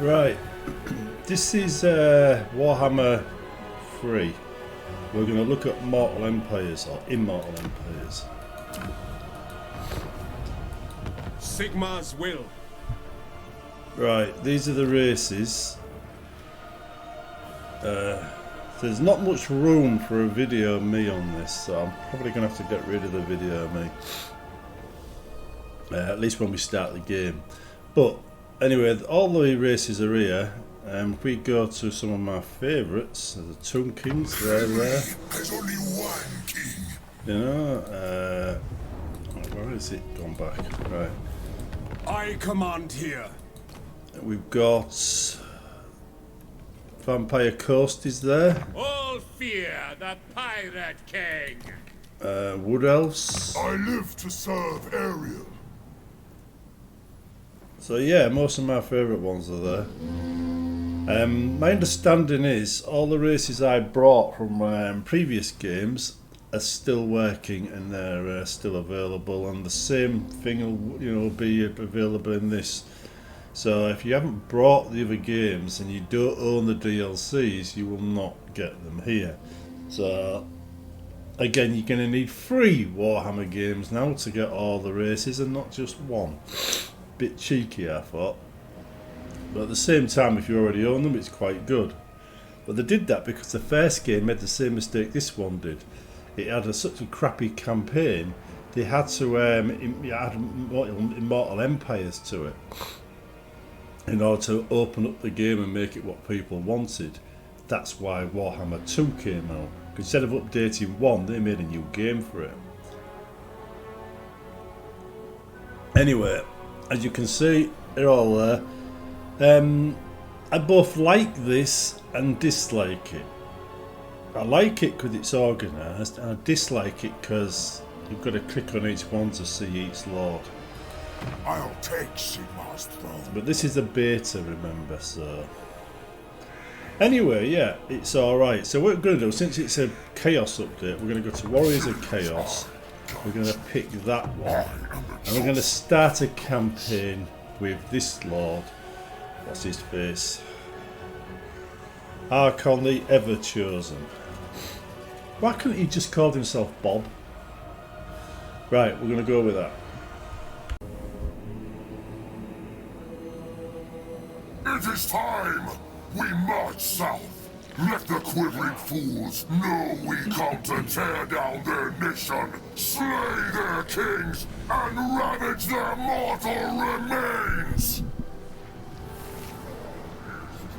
Right, this is Warhammer 3. We're going to look at Mortal Empires, or Immortal Empires. Sigmar's will. Right, these are the races. There's not much room for a video of me on this, so I'm probably going to have to get rid of the video of me. At least when we start the game. But anyway, all the races are here. If we go to some of my favourites, the Tomb Kings, they're there. There's only one king. You know, where is it? Gone back. Right. I command here. We've got Vampire Coast is there. All fear the Pirate King. Wood Elves. I live to serve Ariel. So yeah, most of my favourite ones are there. My understanding is all the races I brought from previous games are still working and they're still available, and the same thing will be available in this. So if you haven't brought the other games and you don't own the DLCs, you will not get them here. So again, you're going to need 3 Warhammer games now to get all the races and not just one. Bit cheeky, I thought. But at the same time, if you already own them, it's quite good. But they did that because the first game made the same mistake this one did. It had such a crappy campaign, they had to add Immortal Empires to it in order to open up the game and make it what people wanted. That's why Warhammer 2 came out. Instead of updating 1, they made a new game for it. Anyway, as you can see, they're all there. I both like this and dislike it. I like it because it's organised, and I dislike it because you've got to click on each one to see each lord. I'll take Sigmar's throne. But this is a beta, remember, so... Anyway, yeah, it's alright. So what we're going to do, since it's a Chaos update, we're going to go to Warriors of Chaos. We're going to pick that one. And we're going to start a campaign with this lord. What's his face? Archon the Ever Chosen. Why couldn't he just call himself Bob? Right, we're going to go with that. It is time. We march south. Let the quivering fools know we come to tear down their nation, slay their kings, and ravage their mortal remains.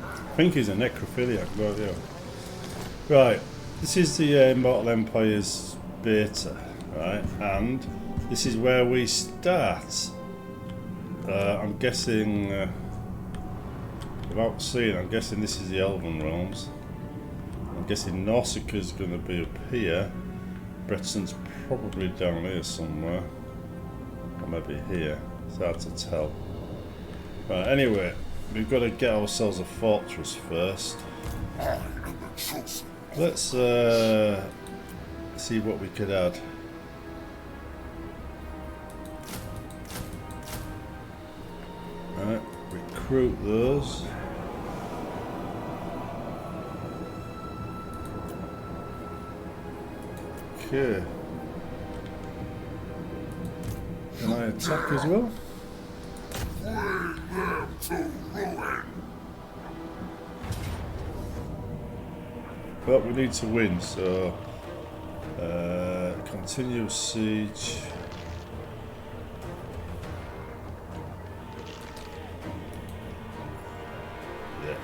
I think he's a necrophiliac, but yeah. Right, this is the Immortal Empires beta, right? And this is where we start. I'm guessing, without seeing, I'm guessing this is the Elven Realms. I'm guessing Nausicaa's going to be up here. Bretson's probably down here somewhere. Or maybe here. It's hard to tell. Right, anyway. We've got to get ourselves a fortress first. Let's see what we could add. Right, recruit those. Okay. Can I attack as well? Well, we need to win, so continue siege. Yeah,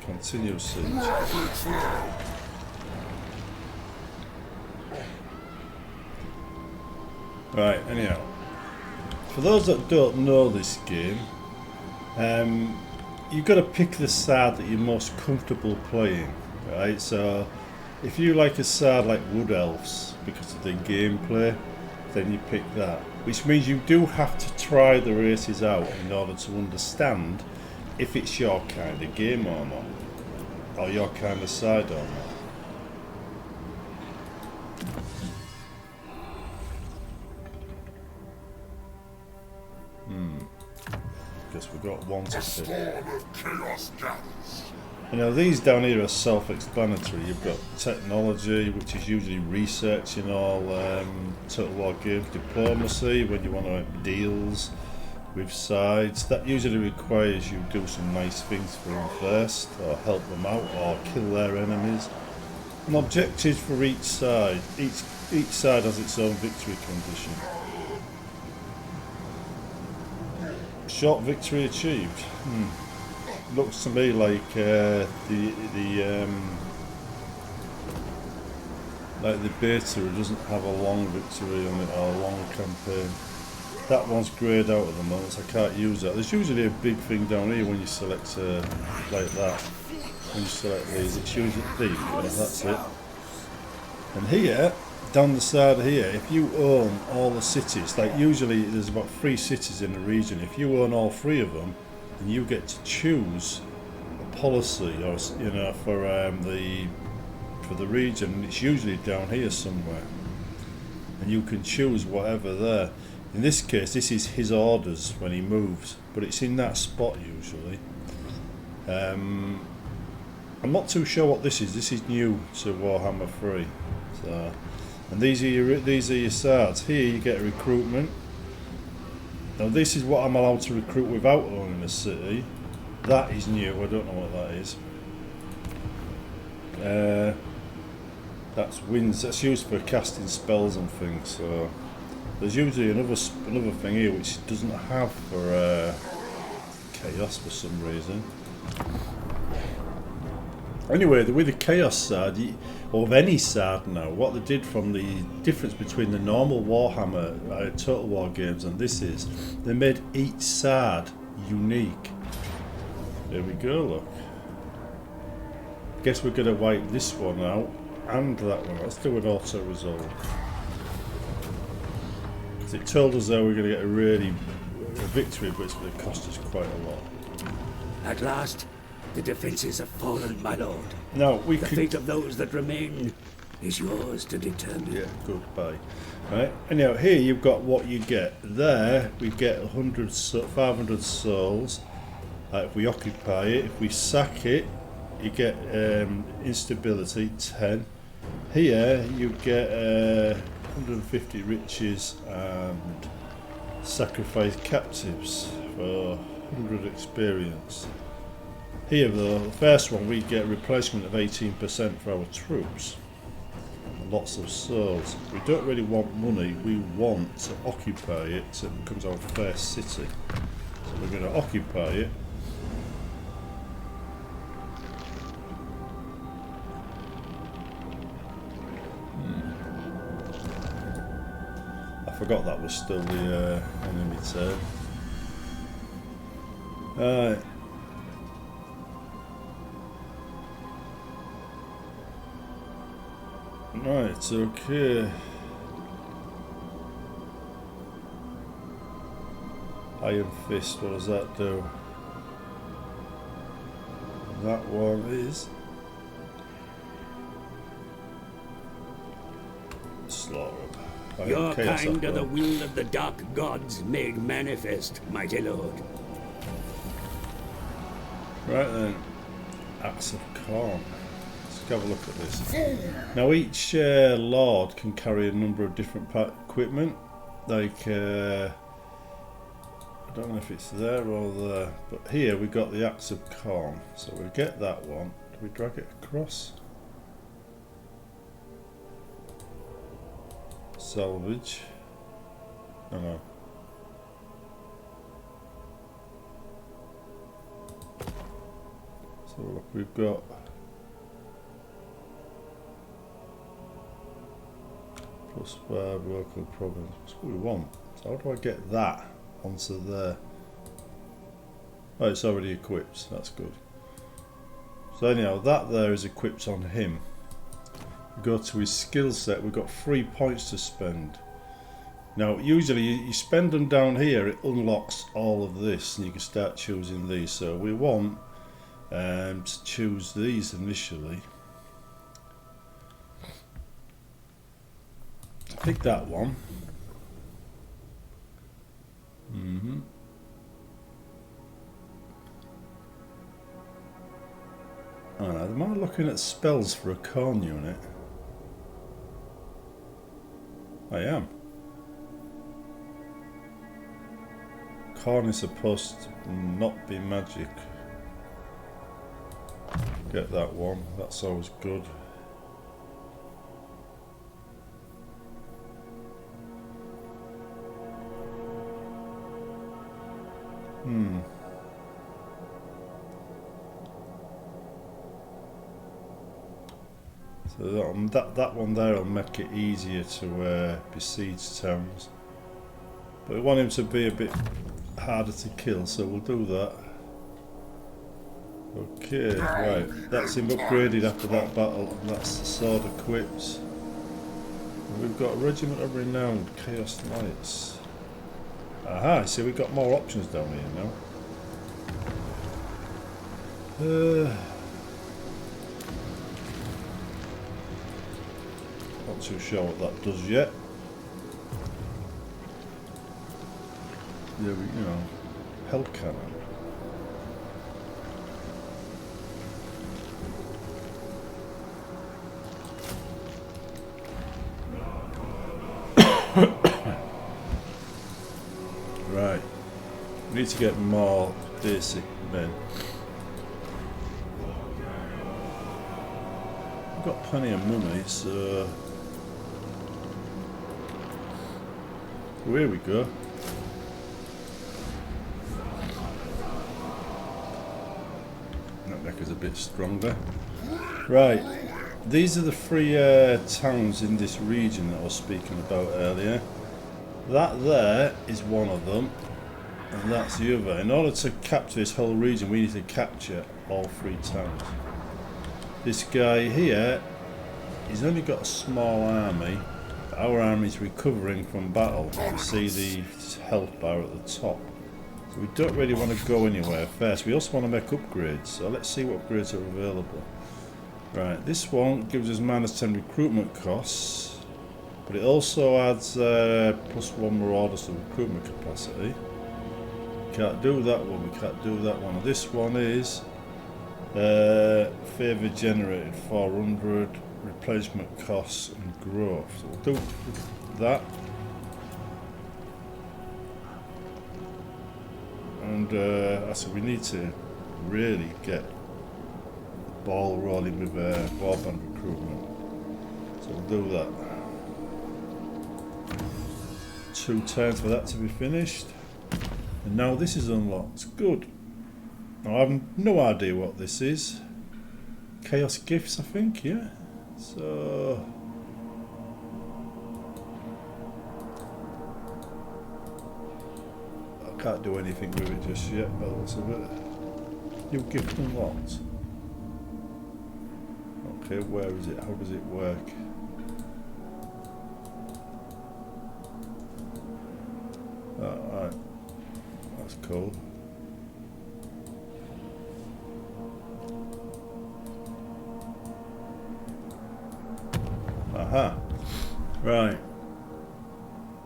continue siege. Right, anyhow. For those that don't know this game, you've got to pick the side that you're most comfortable playing, right? So if you like a side like Wood Elves because of the gameplay, then you pick that. Which means you do have to try the races out in order to understand if it's your kind of game or not, or your kind of side or not. because we've got one to A pick. storm of chaos gathers. You know, these down here are self-explanatory. You've got technology, which is usually research in all Total War games, diplomacy, when you want to have deals with sides. That usually requires you do some nice things for them first, or help them out, or kill their enemies. And objectives for each side. Each side has its own victory condition. Short victory achieved. Looks to me like the beta doesn't have a long victory on it or a long campaign. That one's greyed out at the moment, so I can't use that. There's usually a big thing down here when you select like that. When you select these, it's usually big. That's it. And here, down the side here, if you own all the cities, like usually there's about 3 cities in the region. If you own all 3 of them, then you get to choose a policy, or you know, for the region. It's usually down here somewhere, and you can choose whatever there. In this case, this is his orders when he moves, but it's in that spot usually. I'm not too sure what this is. This is new to Warhammer 3. So, and these are your swords. Here you get a recruitment. Now this is what I'm allowed to recruit without owning a city. That is new. I don't know what that is. That's winds. That's used for casting spells and things. So there's usually another thing here which it doesn't have for chaos for some reason. Anyway, with the chaos side, or of any side now, what they did from the difference between the normal Warhammer Total War games and this is, they made each side unique. There we go, look. Guess we're going to wipe this one out and that one. Let's do an auto resolve. Because it told us that we're going to get a victory, but it's going to cost us quite a lot. At last, the defences have fallen, my lord. Now, The fate of those that remain is yours to determine. Yeah, goodbye. Right, anyhow, here you've got what you get. There, we get 500 souls. If we occupy it, if we sack it, you get instability, 10. Here, you get 150 riches and sacrifice captives for 100 experience. Here, though, the first one, we get a replacement of 18% for our troops. Lots of souls. We don't really want money, we want to occupy it so it becomes our first city. So we're going to occupy it. I forgot that was still the enemy turn. Right, okay. Iron Fist, what does that do? That one is slaughter. Your kind are the will of the dark gods made manifest, mighty lord. Right then, Axe of Khorne. Let's have a look at this. Now each lord can carry a number of different equipment, like I don't know if it's there or there, but here we got the Axe of Khorne, so we get that one. Do we drag it across? Salvage. No. So look, we've got +5 local province. That's what we want. So how do I get that onto there? Oh, it's already equipped. That's good. So anyhow, that there is equipped on him. We go to his skill set. We've got 3 points to spend. Now, usually you spend them down here. It unlocks all of this, and you can start choosing these. So we want to choose these initially. Pick that one. Alright, am I looking at spells for a corn unit? I am. Corn is supposed to not be magic. Get that one, that's always good. So that one there will make it easier to besiege towns. But we want him to be a bit harder to kill, so we'll do that. Okay, right, that's him upgraded after that battle, and that's the sword equips. We've got a regiment of renowned Chaos Knights. Aha, see we've got more options down here now. Not too sure what that does yet. Yeah, you know, hell cannon. Right, we need to get more basic men. We've got plenty of money, so here we go. That neck is a bit stronger. Right, these are the three towns in this region that I was speaking about earlier. That there is one of them, and that's the other. In order to capture this whole region, we need to capture all three towns. This guy here, he's only got a small army. Our army is recovering from battle. You see the health bar at the top. So we don't really want to go anywhere first. We also want to make upgrades. So let's see what upgrades are available. Right, this one gives us -10 recruitment costs, but it also adds +1 marauders to recruitment capacity. Can't do that one. We can't do that one. This one is favour generated 400. Replenishment costs and growth. So we'll do that. And so we need to really get the ball rolling with warband recruitment. So we'll do that. 2 turns for that to be finished. And now this is unlocked. Good. Now I have no idea what this is. Chaos gifts, I think, yeah? So I can't do anything with it just yet, by the looks of it. New gift unlocked. Okay, where is it? How does it work? Alright. That's cool. Aha. Right.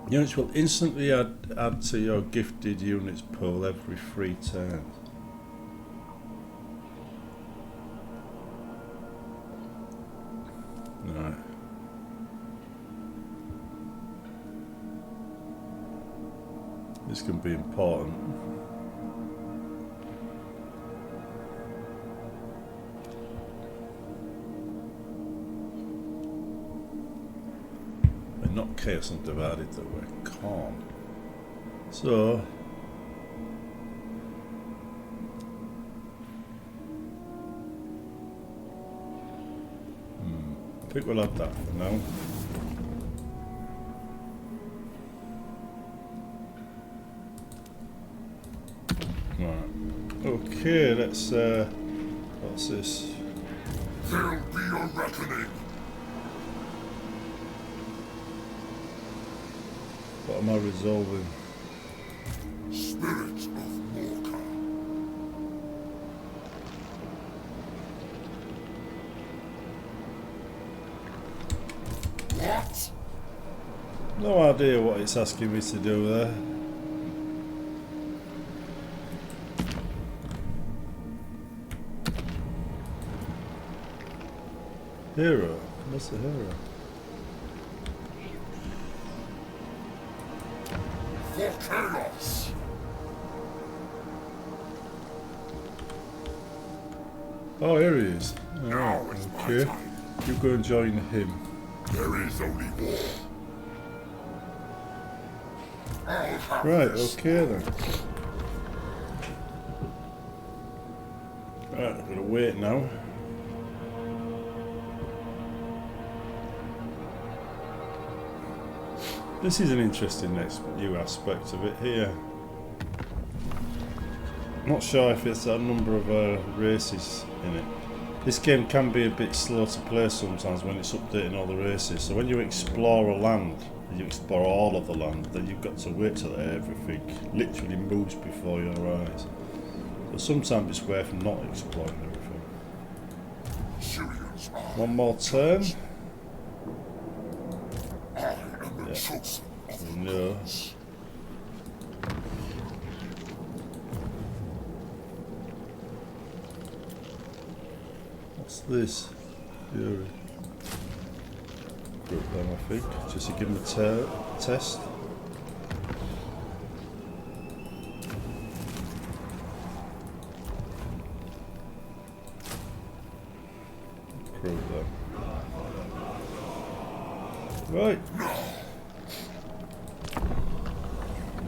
Units will instantly add to your gifted units pool every 3 turns. Right. This can be important. Not chaos and divided, that we're calm. So I think we'll have that for now. Right. Okay, let's what's this? There'll be a reckoning. What am I resolving? Spirit of Morka. What? No idea what it's asking me to do there. Hero? What's the hero? For chaos! Oh, here he is. Now Alright, it's my okay. time. You go and join him. There is only war. I'll have Right, this. okay then. Right, I'm gonna wait now. This is an interesting new aspect of it here. Not sure if it's a number of races in it. This game can be a bit slow to play sometimes when it's updating all the races. So when you explore a land, and you explore all of the land, then you've got to wait till everything literally moves before your eyes. So sometimes it's worth not exploring everything. Sharium's arm. One more turn. I am the chosen of the No. gods. What's this? Fury. Group them, I think. Just to give them a test. Group them. Right.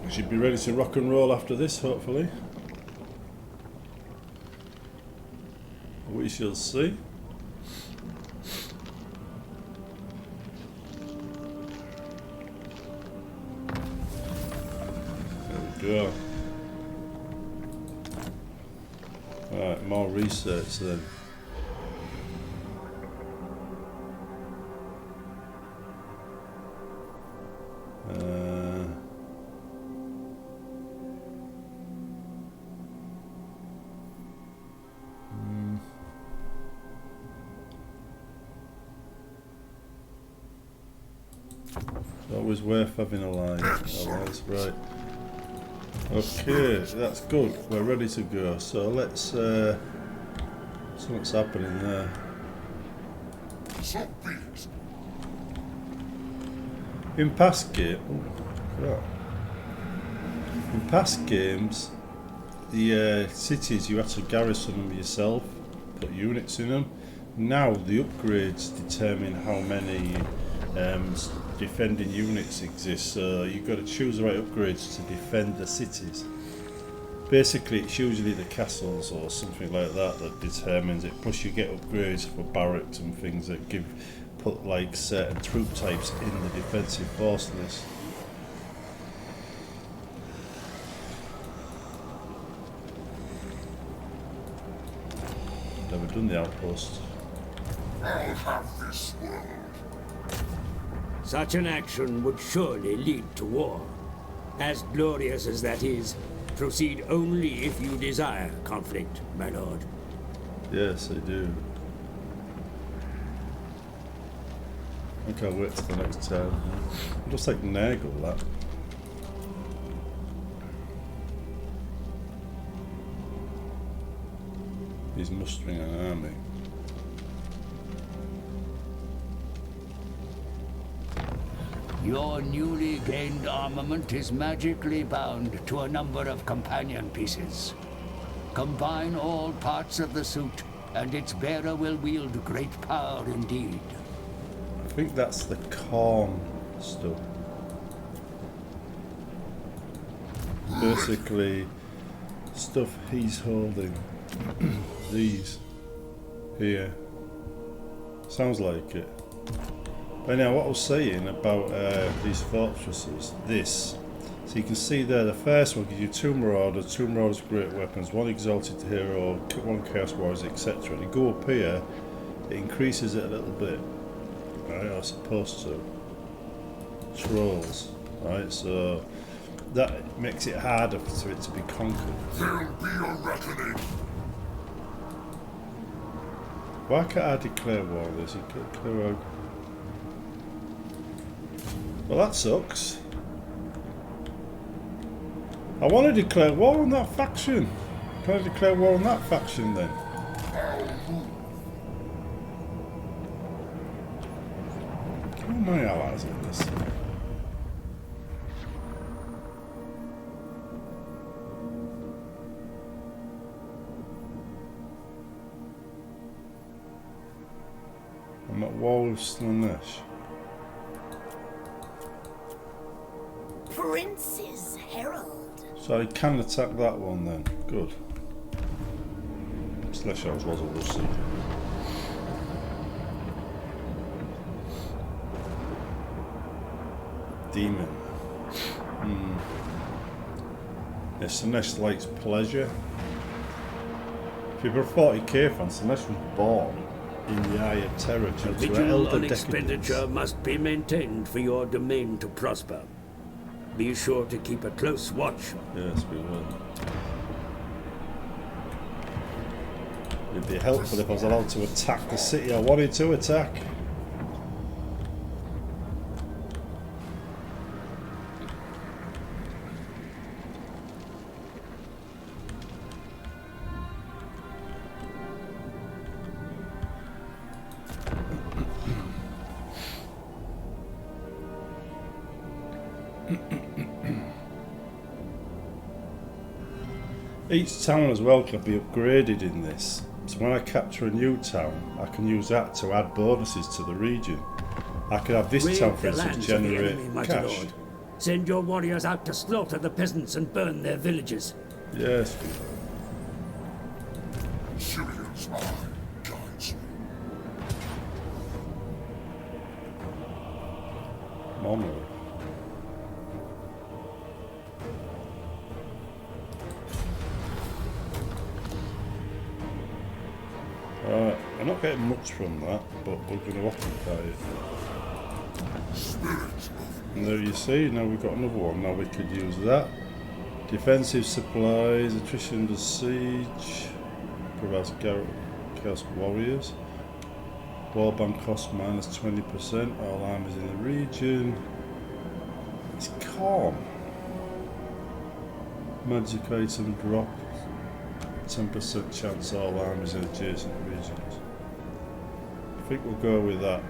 We should be ready to rock and roll after this, hopefully. We shall see. There we go. Alright, more research then. Always worth having allies, right. Okay, that's good. We're ready to go. So let's see what's happening there. So be it. In past games, the cities you had to garrison them yourself, put units in them. Now the upgrades determine how many defending units exist, so you've got to choose the right upgrades to defend the cities. Basically it's usually the castles or something like that that determines it, plus you get upgrades for barracks and things that put like certain troop types in the defensive force list. Never done the outpost. I'll have this world. Such an action would surely lead to war. As glorious as that is, proceed only if you desire conflict, my lord. Yes, I do. I can't wait till the next turn. It looks like Nagel, that. He's mustering an army. Your newly gained armament is magically bound to a number of companion pieces. Combine all parts of the suit, and its bearer will wield great power indeed. I think that's the corn stuff. Basically, stuff he's holding. These. Here. Sounds like it. But now, what I was saying about these fortresses, this. So you can see there, the first one gives you 2 Marauders, 2 Marauders great weapons, 1 Exalted Hero, 1 Chaos Warriors, etc. And you go up here, it increases it a little bit. Right, or supposed to. Trolls. Right, so that makes it harder for it to be conquered. There'll be a reckoning. Why can't I declare war on this? You can't declare war. Well, that sucks. I want to declare war on that faction. Can I declare war on that faction then? Who are my allies in this? I'm at war with Slanesh. Prince's Herald. So I can attack that one then. Good. Slash was a Russie. Demon. Yeah, Slanesh likes pleasure. If you're a 40k fan, Slanesh was born in the Eye of Terror due to her Vigil elder on decadence. expenditure must be maintained for your domain to prosper. Be sure to keep a close watch. Yes, we will. It'd be helpful if I was allowed to attack the city I wanted to attack. Each town as well can be upgraded in this. So when I capture a new town, I can use that to add bonuses to the region. I could have this Raid town, for the instance, lands of the generate enemy, mighty cash. lord. Send your warriors out to slaughter the peasants and burn their villages. Yes. Sharium's eye guides me. Mono. I'm not getting much from that, but we're going to occupy it. And there you see, now we've got another one. Now we could use that. Defensive supplies, attrition to siege, provides chaos warriors. Warband cost minus 20%, all armies in the region. It's calm. Magic item drop, 10% chance all armies in adjacent regions. I think we'll go with that.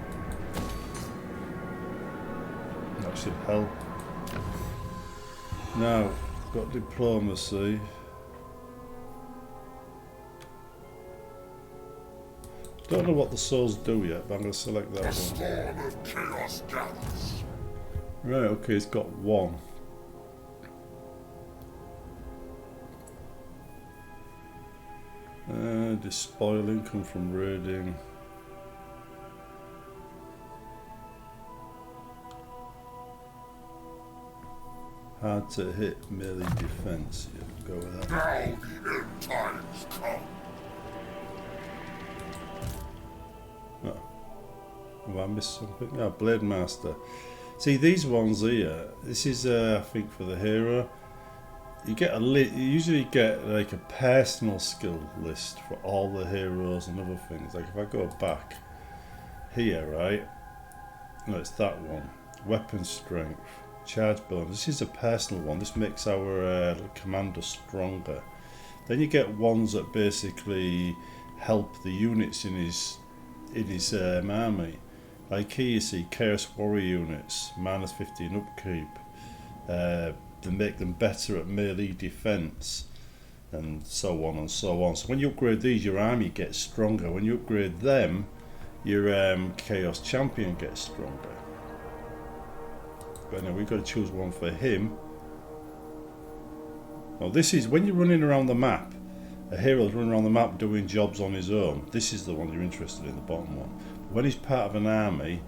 That should help. Now, got diplomacy. Don't know what the souls do yet, but I'm going to select that The one. storm of chaos gathers. Right, okay, it's got one. Despoiling come from raiding. Hard to hit melee defense. Yeah, go with that. Now the end times come. Have I missed something? No, Blade Master. See, these ones here, this is, I think, for the hero. You get you usually get like a personal skill list for all the heroes and other things. Like if I go back here, right? No, it's that one. Weapon strength, charge bonus. This is a personal one. This makes our commander stronger. Then you get ones that basically help the units in his army. Like here you see Chaos Warrior units, minus 15 upkeep. To make them better at melee defense, and so on and so on. So when you upgrade these, your army gets stronger. When you upgrade them, your Chaos Champion gets stronger. But now we've got to choose one for him. Now this is when you're running around the map. A hero's running around the map doing jobs on his own. This is the one you're interested in, the bottom one. When he's part of an army,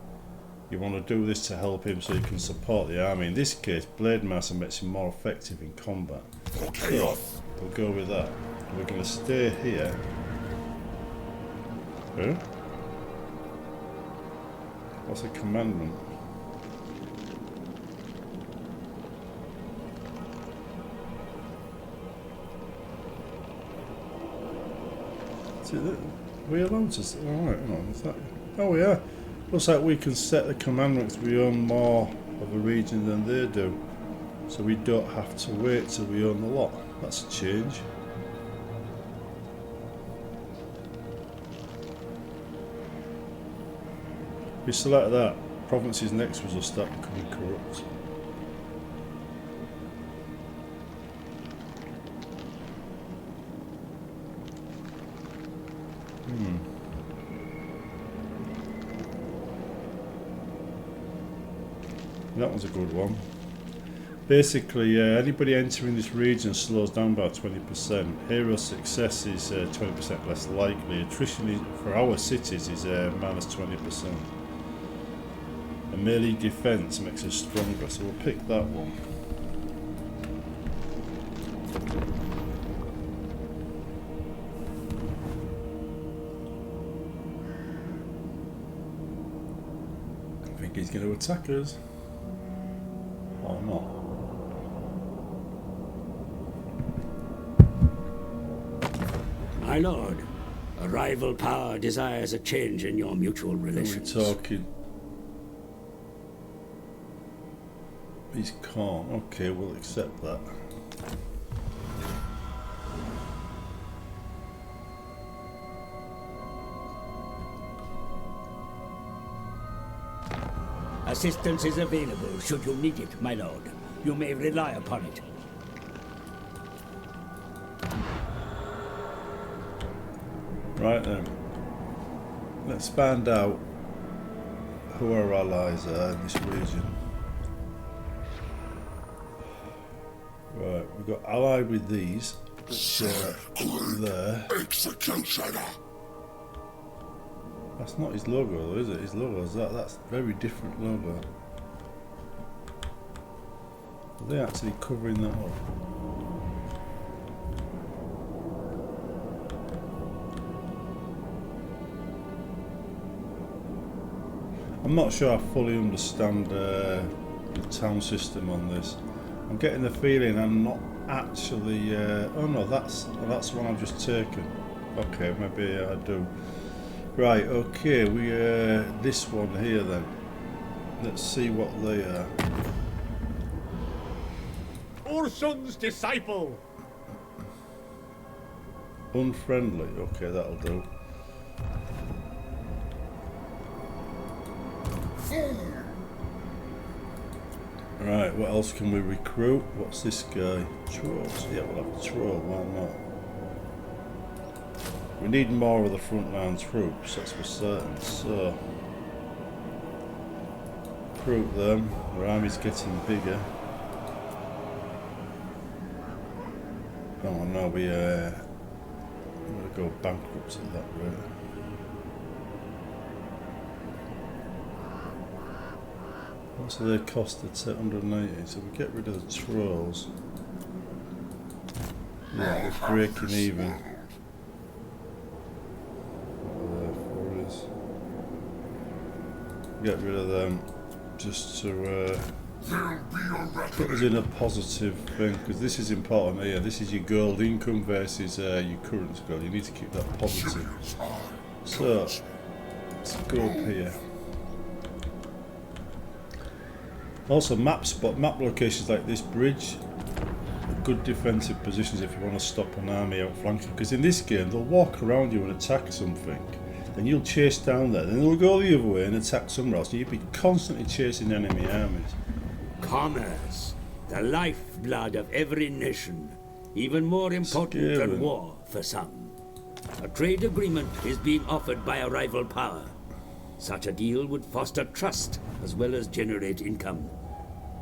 you want to do this to help him so he can support the army. In this case, Blade Master makes him more effective in combat. So, we'll go with that. We're going to stay here. Huh? What's a commandment? See, we allowed to... Alright, hang on. Is that... Oh, yeah. Looks like we can set the commandments we own more of a region than they do. So we don't have to wait till we own the lot. That's a change. We select that. provinces next to us will start becoming corrupt. That one's a good one. Basically, anybody entering this region slows down by 20%. Hero success is 20% less likely. Attrition for our cities is minus 20%. And melee defense makes us stronger, so we'll pick that one. I think he's going to attack us. Or not. My lord, a rival power desires a change in your mutual relations. We're talking. He's calm. Okay, we'll accept that. Assistance is available should you need it, my lord. You may rely upon it. Right then. Let's find out who our allies are in this region. Right, we've got allied with these. There. Executioner. That's not his logo though, is it? His logo is that. That's a very different logo. Are they actually covering that up? I'm not sure I fully understand the town system on this. I'm getting the feeling I'm not actually... oh no, that's the one I've just taken. Okay, maybe I do. Right, okay, we this one here then. Let's see what they are. Ursun's disciple. Unfriendly, okay, that'll do. Right, what else can we recruit? What's this guy? Trolls. Yeah, we'll have a troll, why not? We need more of the frontline troops, that's for certain. So, recruit them. Our army's getting bigger. Oh no, we're going to go bankrupt at that rate. What's their cost at 180? So we get rid of the trolls. Yeah, we're breaking even. Get rid of them just to put us in a positive thing, because this is important here. This is your gold income versus your current gold. You need to keep that positive. So let's go up here. Also, map locations like this bridge are good defensive positions if you want to stop an army outflanking. Because in this game, they'll walk around you and attack something. Then you'll chase down there, then they'll go the other way and attack somewhere else. You'll be constantly chasing enemy armies. Commerce, the lifeblood of every nation, even more important than war for some. A trade agreement is being offered by a rival power. Such a deal would foster trust as well as generate income.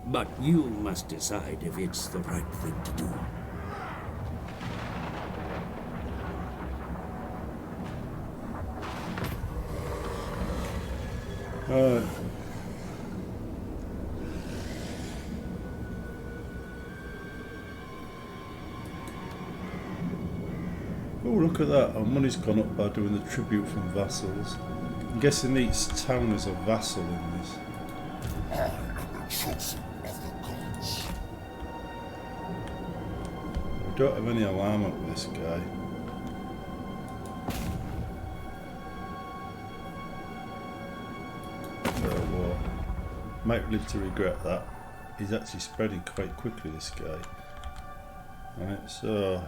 But you must decide if it's the right thing to do. Oh, look at that. Our money's gone up by doing the tribute from vassals. I'm guessing each town is a vassal in this. I am the chosen of the gods. We don't have any alignment with this guy. Might live to regret that. He's actually spreading quite quickly, this guy. Right, so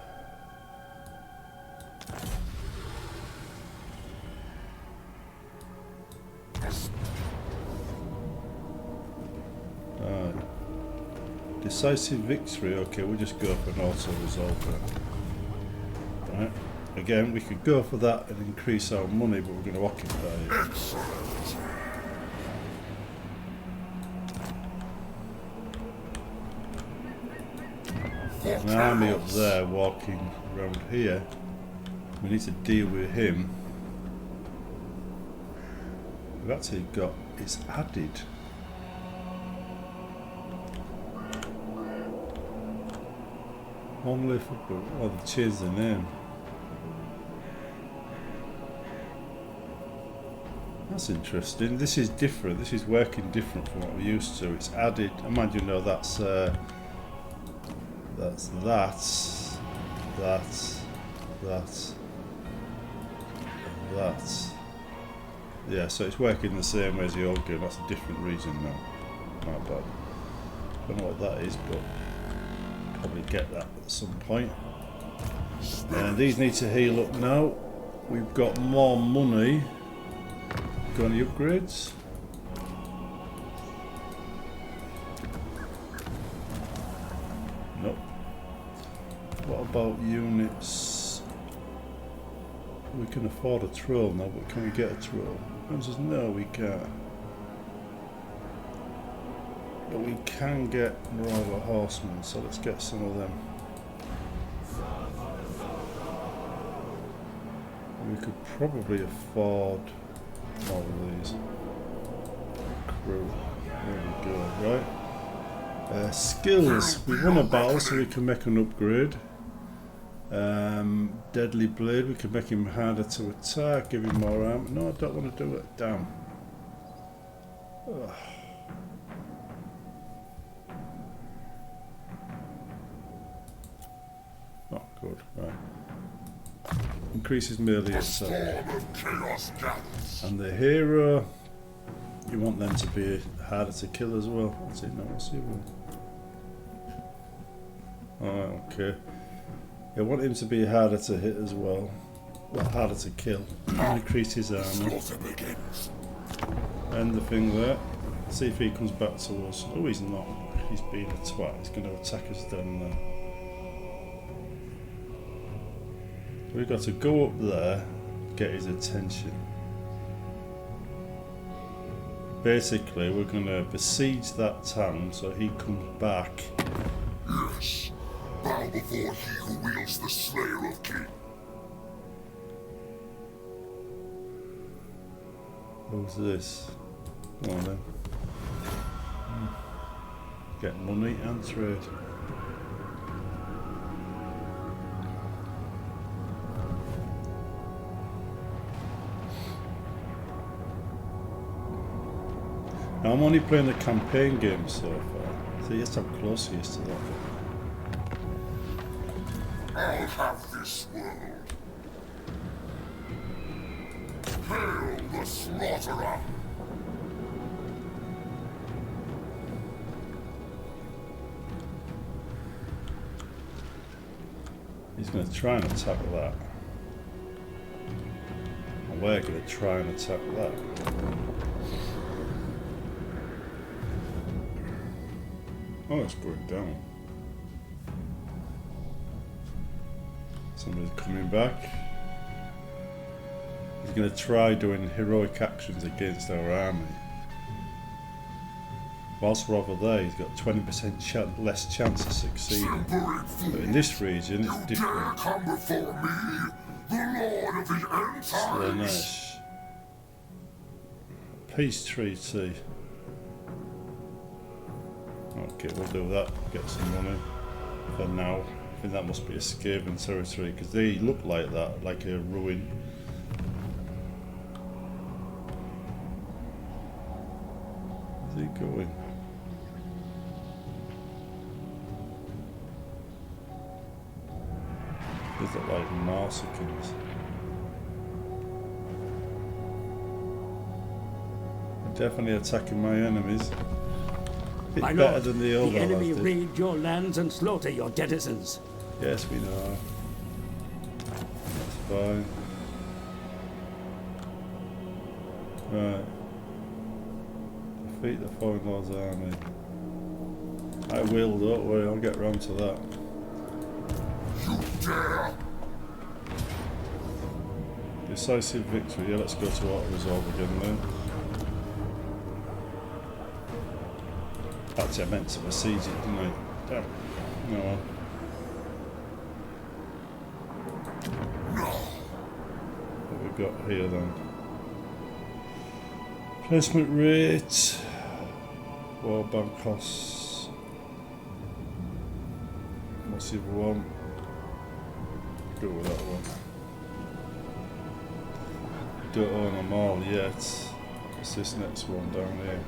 Decisive victory. Okay, we'll just go for an auto resolve then. Right. Again, we could go for that and increase our money, but we're going to occupy it. Excellent. There's an army up there walking around here. We need to deal with him. We've actually got, it's added. Only for, oh, they've changed the name. That's interesting. This is different. This is working different from what we're used to. It's added. I mind you know that's that. Yeah, so it's working the same way as the old game. That's a different region now. Not bad. Don't know what that is, but probably get that at some point. And these need to heal up now. We've got more money. Got any upgrades? Nope. What about units? We can afford a troll now, but can we get a troll? And says no, we can't. But we can get more of a horseman, so let's get some of them. We could probably afford all of these. Crew. There we go, right? Skills. We won a battle, so we can make an upgrade. Deadly Blade, we can make him harder to attack, give him more armor. No, I don't want to do it. Damn. Ugh. Not good, right. Increases melee attack. And the hero, you want them to be harder to kill as well. That's it, no, let's see one. Oh, okay. I want him to be harder to hit as well. Well, harder to kill. Increase his armor. And the thing there. See if he comes back to us. Oh, he's not. He's being a twat. He's going to attack us down there. We've got to go up there, get his attention. Basically, we're going to besiege that town so he comes back. Yes. Bow before he who wields the Slayer of King. Who's this? Come on then. Get money and trade. Now I'm only playing the campaign game so far. So yes, I'm close to that. I'll have this world. Hail the Slaughterer! He's going to try and attack that. And we're going to try and attack that. Oh, it's going down. Somebody's coming back. He's going to try doing heroic actions against our army. Whilst we're over there, he's got 20% less chance of succeeding. But in this region, it's different. Come before me, the Lord of the Empires. Slanesh. Peace treaty. Okay, we'll do that. Get some money for now. I think that must be a Skaven territory because they look like that, like a ruin. Where's he going? These look like Marsicans. They're definitely attacking my enemies. Bit My better lord, than the old the enemy ones did. raid your lands and slaughter your denizens. Yes, we know. That's fine. Right. Defeat the foreign lord's army. I will, don't worry, I'll get round to that. You dare? Decisive victory. Yeah, let's go to auto-resolve again then. Actually, I meant to besiege it, didn't I? Damn. No. What have we got here then? Placement rate. Warband costs. What's the other one? Go with that one. Don't own them all yet. What's this next one down here?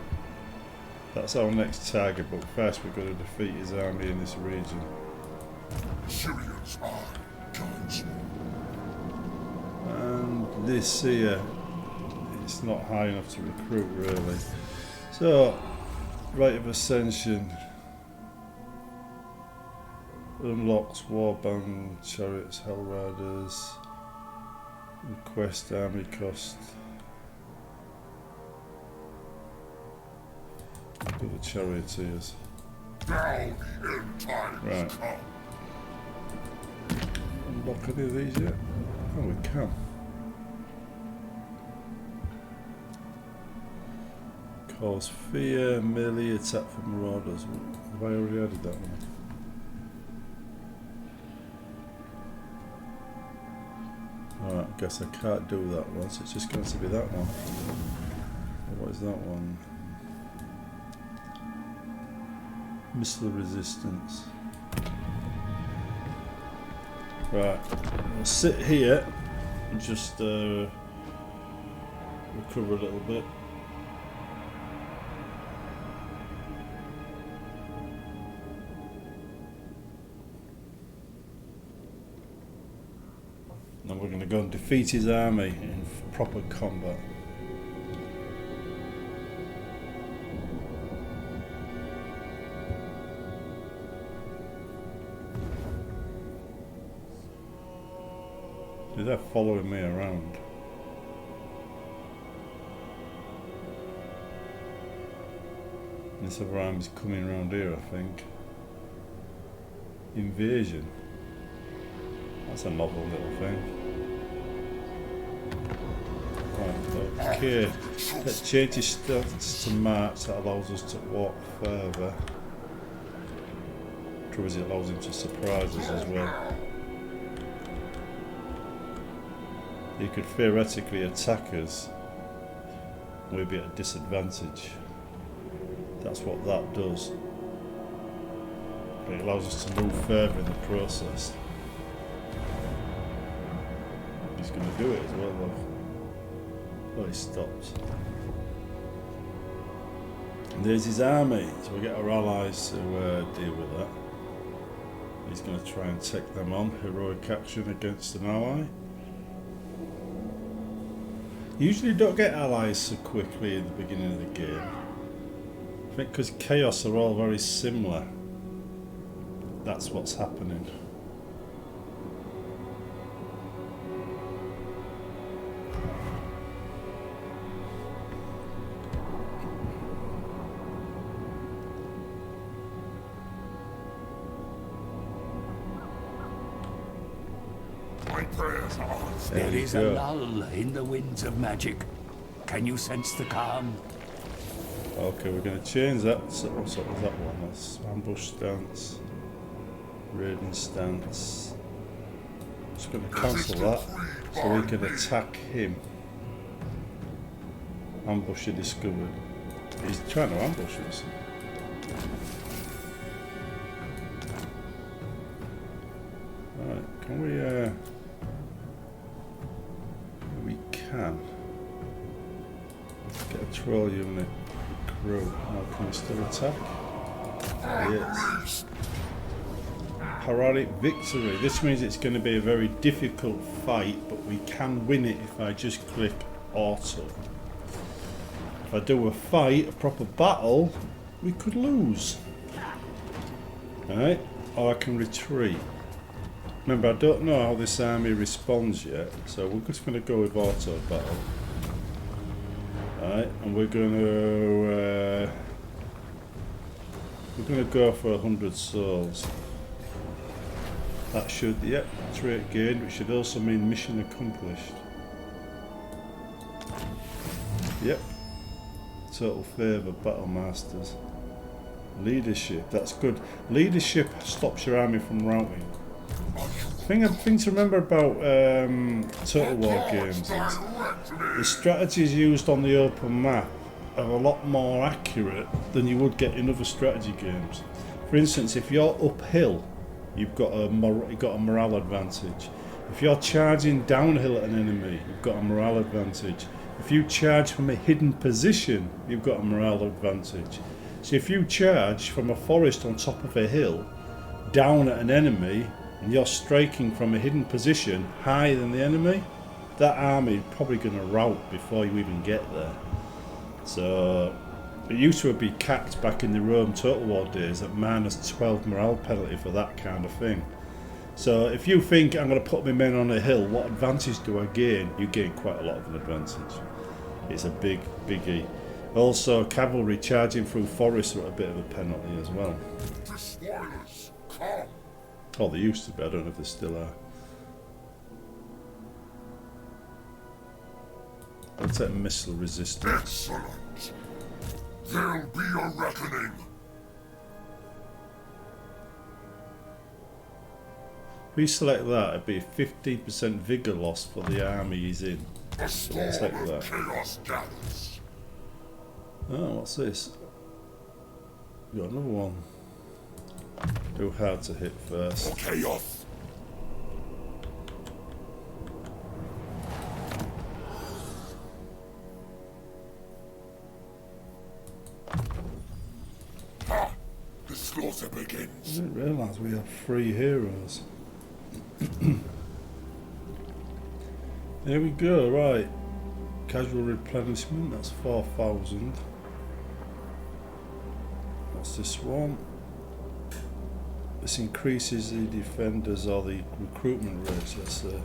That's our next target, but first we've got to defeat his army in this region. Sharium's eye guides me. And this here, it's not high enough to recruit really. So, Rite of Ascension unlocks Warband, Chariots, Hell Riders, Request army cost. Do the charioteers. Now the end time Right. has come. Unlock any of these yet? Oh, we can. Cause fear, melee attack from marauders. Have I already added that one? Alright, I guess I can't do that one, so it's just going to be that one. What is that one? Missile resistance. Right, I'll sit here and just recover a little bit. Then we're going to go and defeat his army in proper combat. They're following me around. This other army's coming around here, I think. Invasion. That's a novel little thing. Right, okay. Let's change his stance to march. That allows us to walk further. True as it allows him to surprise us as well. He could theoretically attack us. We'd be at a disadvantage. That's what that does. But it allows us to move further in the process. He's going to do it as well though. Oh, he stopped. And there's his army. So we get our allies to deal with that. He's going to try and take them on. Heroic action against an ally. Usually don't get allies so quickly at the beginning of the game. I think because Chaos are all very similar. That's what's happening. My prayers are There you is go. a lull in the winds of magic. Can you sense the calm? Okay, we're going to change that. So what's up with that one? That's ambush stance, raiding stance. Just going to cancel that so we can attack him. Ambusher discovered. He's trying to ambush us. Right, can we? We can get a troll unit. Now can we still attack? Yes. Heroic victory. This means it's going to be a very difficult fight, but we can win it if I just click auto. If I do a fight, a proper battle, we could lose. Alright? Or I can retreat. Remember, I don't know how this army responds yet, so we're just going to go with auto battle. Alright, and we're going to We're going to go for 100 souls. That should, yep, trait gained, which should also mean mission accomplished. Yep. Total favour, battle masters. Leadership, that's good. Leadership stops your army from routing. Thing to remember about Total War games is the strategies used on the open map are a lot more accurate than you would get in other strategy games. For instance, if you're uphill, you've got a morale advantage. If you're charging downhill at an enemy, you've got a morale advantage. If you charge from a hidden position, you've got a morale advantage. So if you charge from a forest on top of a hill, down at an enemy, and you're striking from a hidden position higher than the enemy, that army is probably going to rout before you even get there. So it used to be capped back in the Rome Total War days at -12 morale penalty for that kind of thing. So if you think I'm going to put my men on a hill, what advantage do I gain? You gain quite a lot of an advantage. It's a biggie. Also, cavalry charging through forests are at a bit of a penalty as well. The spoilers, come! Oh, they used to be. I don't know if they still are. I'll take missile resistance. Excellent! There'll be a reckoning! If we select that, it'd be 15% vigor loss for the army he's in. A storm Select of that. chaos gathers. Oh, what's this? We got another one. Do hard to hit first. Chaos! Ha! The slaughter I begins. didn't realise we had 3 heroes. There we go, right. Casual replenishment, that's 4,000. What's this one? This increases the defenders or the recruitment rates, let's say.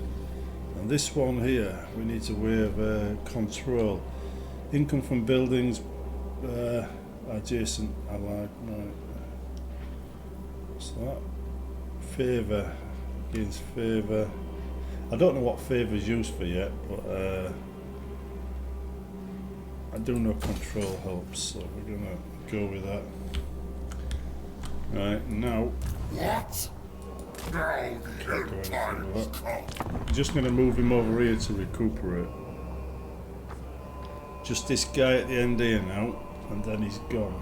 And this one here, we need to waive control. Income from buildings adjacent allied. Right. What's that? Favour. Against favour. I don't know what favour is used for yet, but I do know control helps, so we're gonna go with that. Right, now What? Now the end times come. I'm just gonna move him over here to recuperate. Just this guy at the end here now, and then he's gone.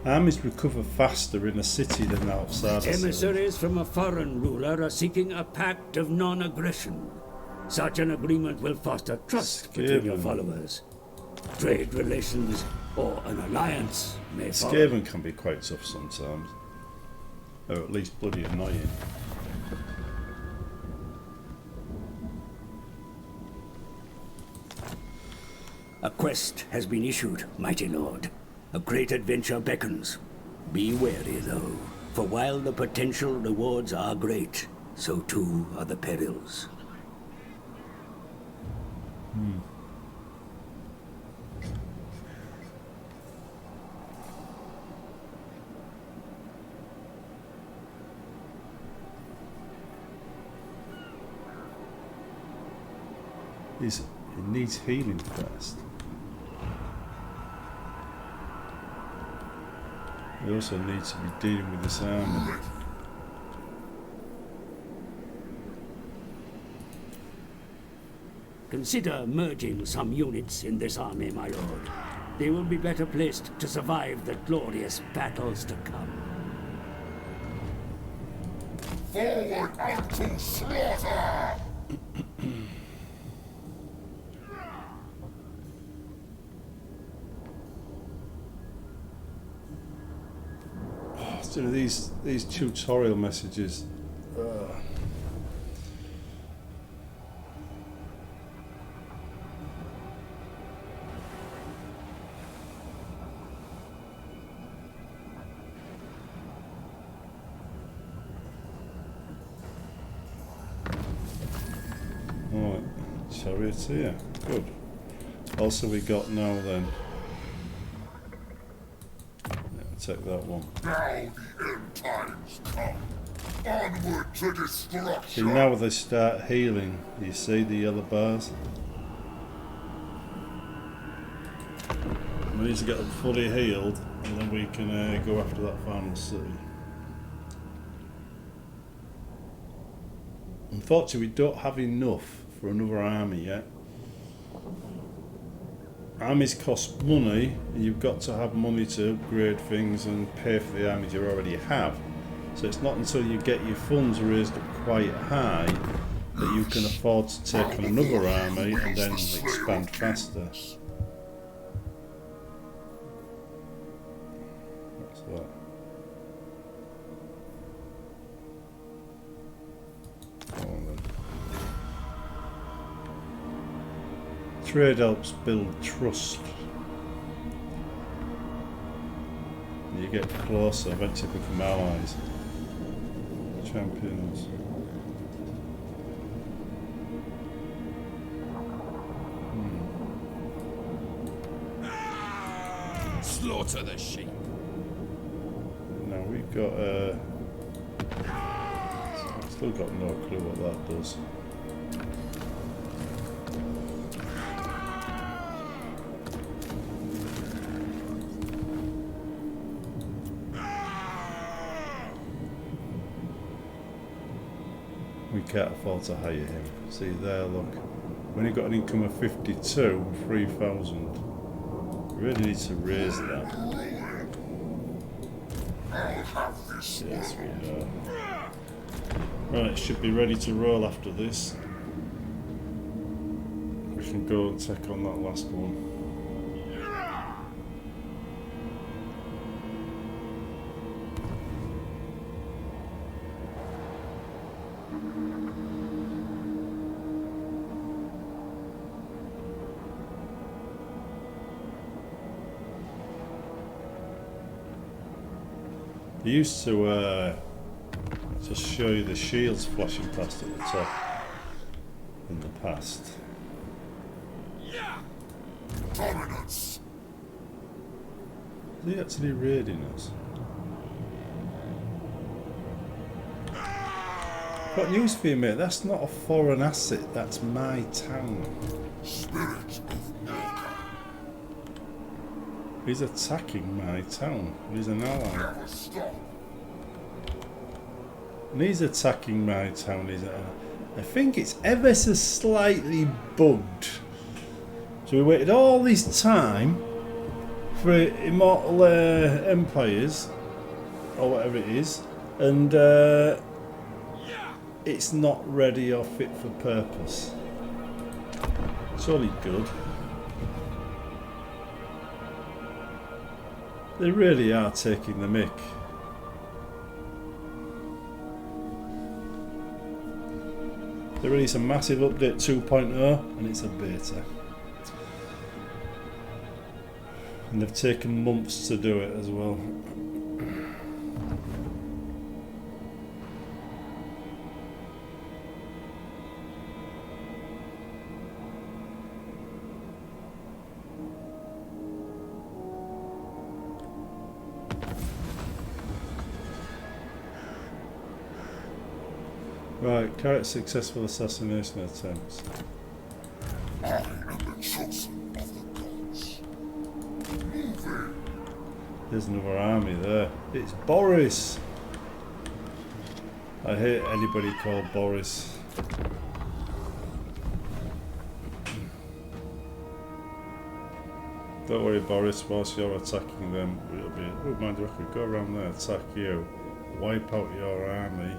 Armies recover faster in a city than outside a city. Emissaries from a foreign ruler are seeking a pact of non-aggression. Such an agreement will foster trust between your Skaven. followers. Trade relations or an alliance may follow. Skaven can be quite tough sometimes. Or at least bloody annoying. A quest has been issued, mighty lord. A great adventure beckons. Be wary, though, for while the potential rewards are great, so too are the perils. He needs healing first. He also needs to be dealing with this army. Consider merging some units in this army, my lord. They will be better placed to survive the glorious battles to come. Forward unto slaughter! So these tutorial messages. Alright, charioteer, good. Also we got now then. Yeah, take that one. Now the end times come. Onward to destruction. See, now they start healing. You see the yellow bars? We need to get them fully healed and then we can go after that final city. Unfortunately, we don't have enough for another army yet. Armies cost money, and you've got to have money to upgrade things and pay for the armies you already have. So it's not until you get your funds raised up quite high that you can afford to take on another army and then expand faster. What's that? Go on then. Trade helps build trust. You get closer, eventually become allies. Champions. Slaughter the sheep. Now we've got still got no clue what that does. We can't afford to hire him. See there, look. When he got an income of 52, 3,000. We really need to raise that. Yes, we are. Right, should be ready to roll after this. We can go and take on that last one. They used to just show you the shields flashing past at the top in the past. Dominance. Is he actually raiding us? Got news for you, mate. That's not a foreign asset. That's my town. Spirit of Walker. He's attacking my town. He's an ally. Never stop. And he's attacking my town. I think it's ever so slightly bugged. So we waited all this time for Immortal Empires, or whatever it is, and it's not ready or fit for purpose. It's only good. They really are taking the mick. They released a massive update 2.0 and it's a beta. And they've taken months to do it as well. Right, carrot successful assassination attempts. I am the chosen of the gods. Move in. There's another army there. It's Boris! I hate anybody called Boris. Don't worry, Boris, whilst you're attacking them, it'll be. Oh, mind you, I could go around there, attack you, wipe out your army.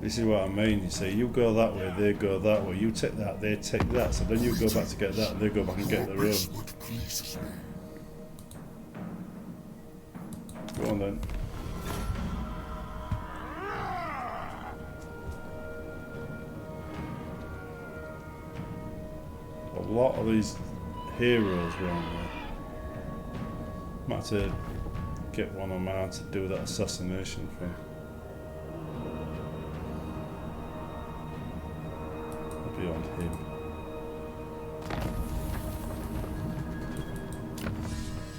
This is what I mean, you see, you go that way, they go that way, you take that, they take that, so then you go back to get that and they go back and get their own. What pleases me. Go on then. A lot of these heroes around there. Might have to get one of mine to do that assassination thing. I'll be on him.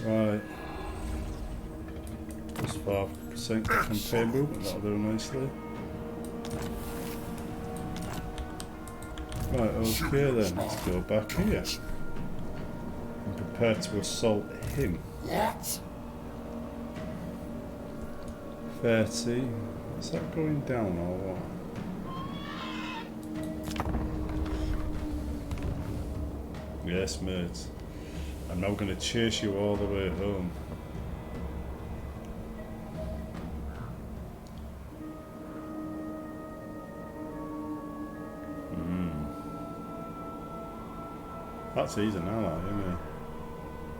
Right. Plus 5% campaign movement, that'll do nicely. Right, okay then, let's go back here. And prepare to assault him. What? 30. Is that going down or what? Yes, mate. I'm now going to chase you all the way home. That's he's an ally, isn't he?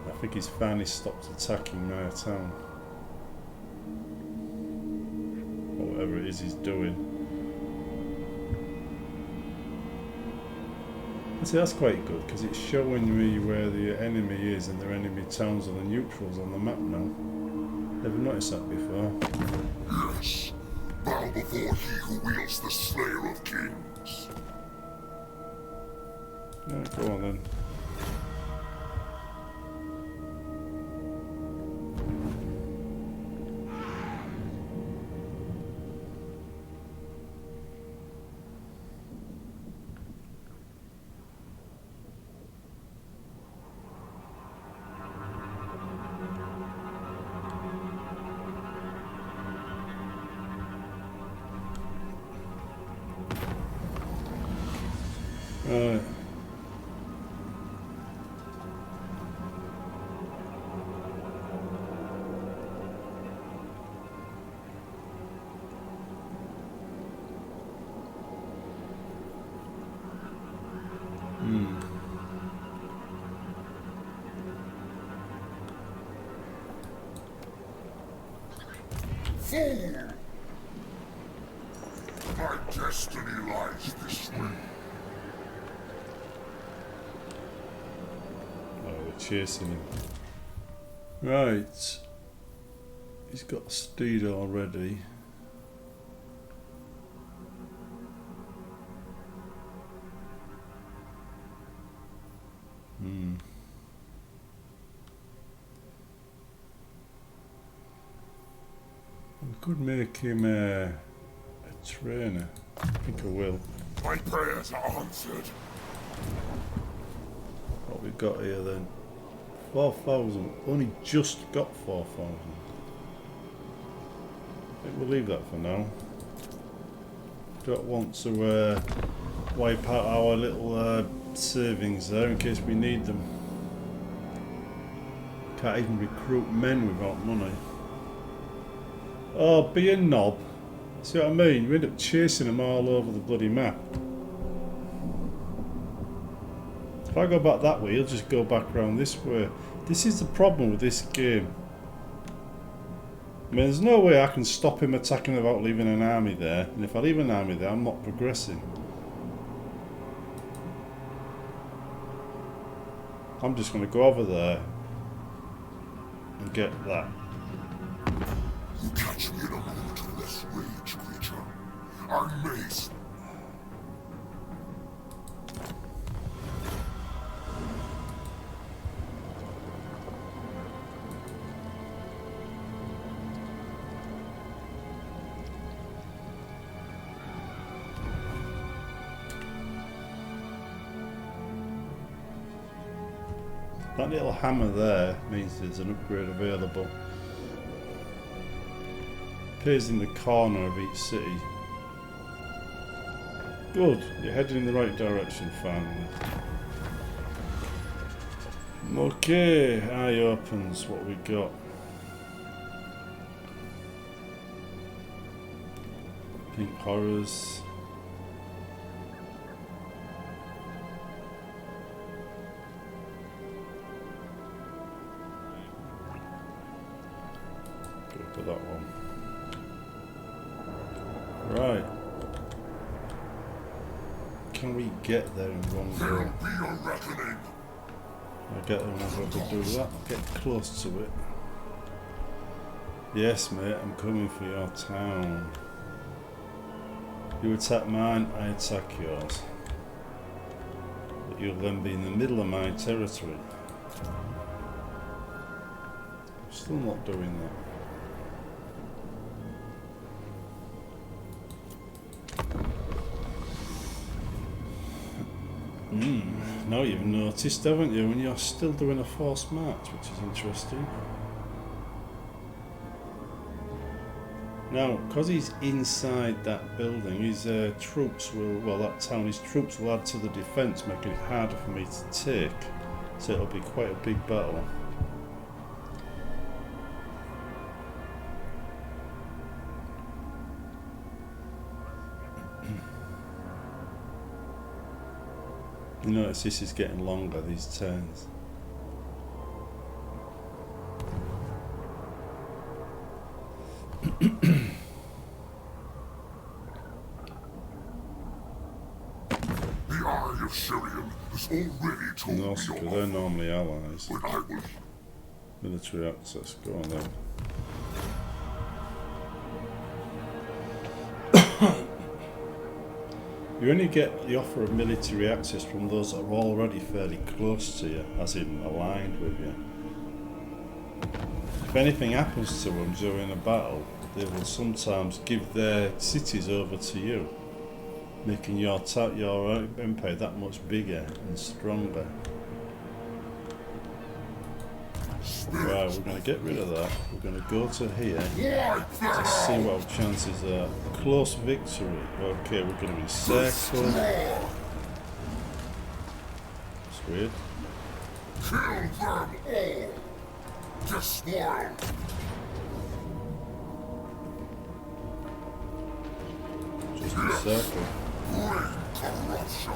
I think he's finally stopped attacking my town. Or whatever it is he's doing. See, that's quite good because it's showing me where the enemy is and their enemy towns and the neutrals on the map now. Never noticed that before. Yes. Bow before he who wields the Slayer of Kings. Right, go on then. Right. Fool! My destiny lies this way. Oh, we're chasing him. Right. He's got steed already. We could make him a trainer. I think I will. My prayers are answered. What we got here then? 4,000. Only just got 4,000. I think we'll leave that for now. Don't want to wipe out our little savings there in case we need them. Can't even recruit men without money. Oh, be a knob. See what I mean? You end up chasing them all over the bloody map. If I go back that way, he'll just go back around this way. This is the problem with this game. I mean, there's no way I can stop him attacking without leaving an army there. And if I leave an army there, I'm not progressing. I'm just going to go over there and get that. You catch me in a mood of less rage, creature. I'm Mace. That little hammer there means there's an upgrade available. Appears in the corner of each city. Good, you're heading in the right direction finally. Okay, eye opens, what we got? Pink horrors. Go for that one. Right. Can we get there in one go? There'll be a reckoning. I get there and I'll be able to do that. Get close to it. Yes, mate, I'm coming for your town. You attack mine, I attack yours. But you'll then be in the middle of my territory. I'm still not doing that. Now you've noticed, haven't you, and you're still doing a forced march, which is interesting. Now, because he's inside that building, his troops will, well, that town, his troops will add to the defence, making it harder for me to take. So it'll be quite a big battle. You notice this is getting longer, these turns. The Eye of Sharium has already told me Because off. they're normally allies. When I was Military access, go on then. You only get the offer of military access from those that are already fairly close to you, as in aligned with you. If anything happens to them during a battle, they will sometimes give their cities over to you, making your empire that much bigger and stronger. Right, we're going to get rid of that. We're going to go to here to see what our chances are. Close victory. Okay, we're going to encircle. It's weird. kill them all. Destroy. Just encircle. Great corruption.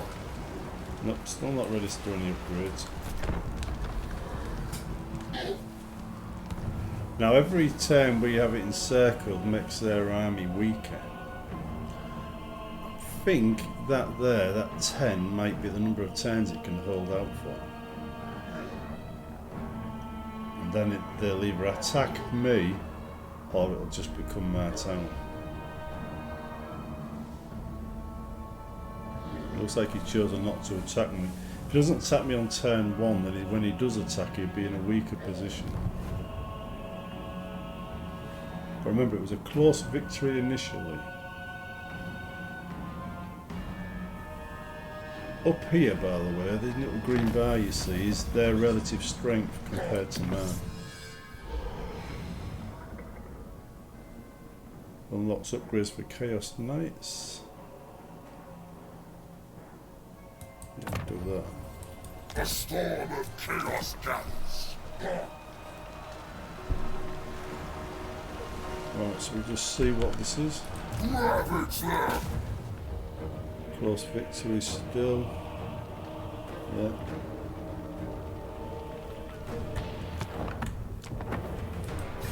Nope, still not ready to do any upgrades. Now every turn we have it encircled makes their army weaker. I think that 10 might be the number of turns it can hold out for. And then they'll either attack me or it'll just become my town. Looks like he's chosen not to attack me. If he doesn't attack me on turn 1, then when he does attack, he'll be in a weaker position. But remember, it was a close victory initially. Up here, by the way, the little green bar you see is their relative strength compared to mine. Unlocks upgrades for Chaos Knights. Yeah, do that. The storm of chaos gathers. Right, so we just see what this is. Ravage them. Close victory still. Yeah.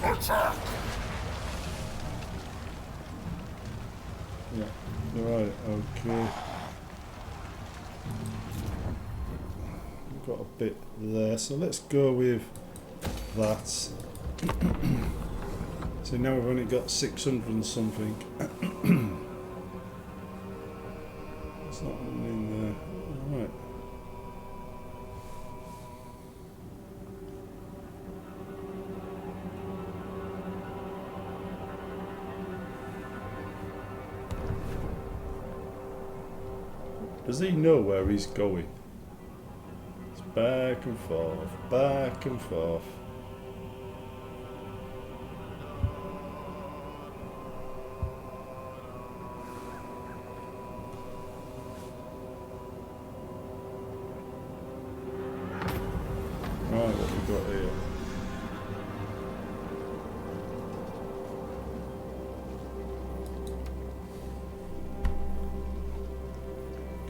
Attack. Yeah. Right, okay. We've got a bit there, so let's go with that. So now we've only got 600 and something. It's not in there. Right. Does he know where he's going? It's back and forth, back and forth. Right, what we got here?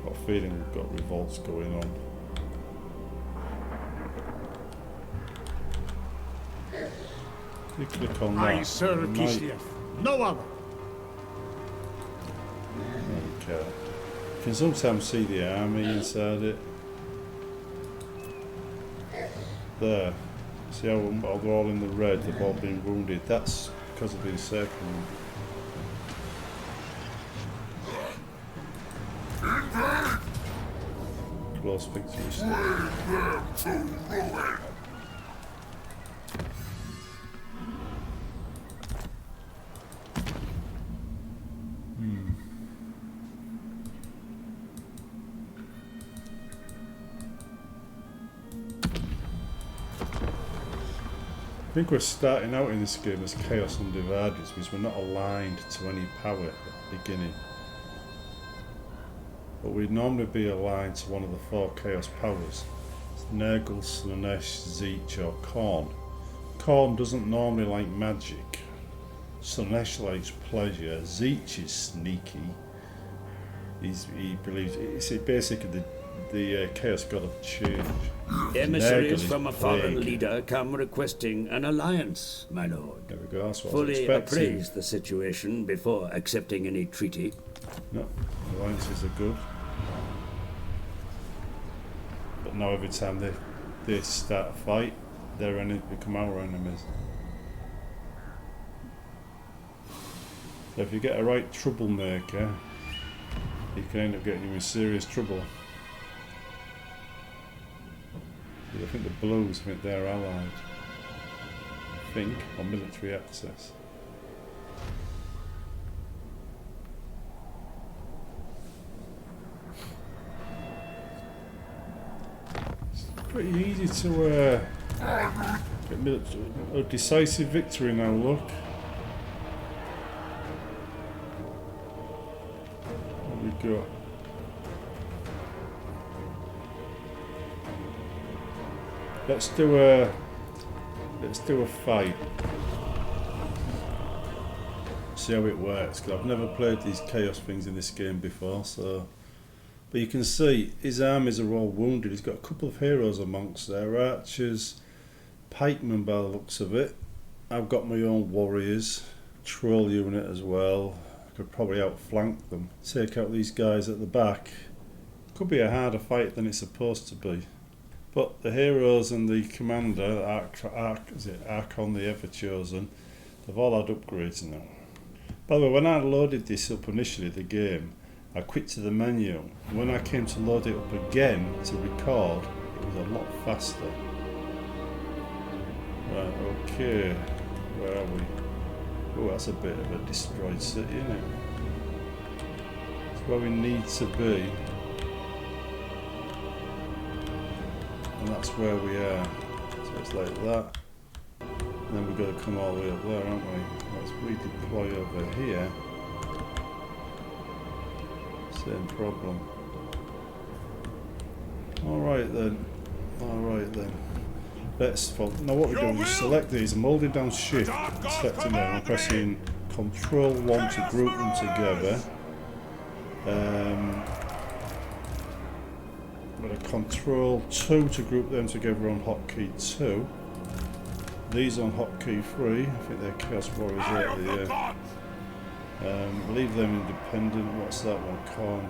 Got a feeling we've got revolts going on. If you click on that, I serve it might- Kislev, no other. Okay. You can sometimes see the army inside it. There. See how they're all in the red, they've all been wounded. That's because of being circled. Close victory still. I think we're starting out in this game as Chaos Undivided, which means we're not aligned to any power at the beginning. But we'd normally be aligned to one of the 4 Chaos powers. Nurgle, Slaanesh, Zeech or Khorne. Khorne doesn't normally like magic. Slaanesh likes pleasure. Zeech is sneaky. He believes it's basically the Chaos God of Change. Emissaries from a foreign leader come requesting an alliance, my lord. There we go, that's what I was Fully expecting. appraise the situation before accepting any treaty. No, alliances are good. But now every time they start a fight, their enemies become our enemies. So if you get a right troublemaker, you can end up getting you in serious trouble. I think the Blues, I think they're allied. I think, on military access. It's pretty easy to get a decisive victory now, look. There we go. Let's do a fight. See how it works, because I've never played these chaos things in this game before, so. But you can see his armies are all wounded. He's got a couple of heroes amongst there, archers, pikemen by the looks of it. I've got my own warriors, troll unit as well. I could probably outflank them. Take out these guys at the back. Could be a harder fight than it's supposed to be. But the heroes and the commander, Archon the Ever-Chosen, they've all had upgrades now. By the way, when I loaded this up initially, the game, I quit to the menu. When I came to load it up again to record, it was a lot faster. Right, okay, where are we? Oh, that's a bit of a destroyed city, isn't it? It's where we need to be. And that's where we are. So it's like that. And then we've got to come all the way up there, aren't we? Let's redeploy over here. Same problem. Alright then. Let's now what we're doing is select these. I'm holding down shift and selecting them. I'm pressing Control 1 to group them together. I'm going to Control 2 to group them together on hotkey 2. These on hotkey 3. I think they're Chaos Warriors out there. Leave them independent. What's that one? Khorne.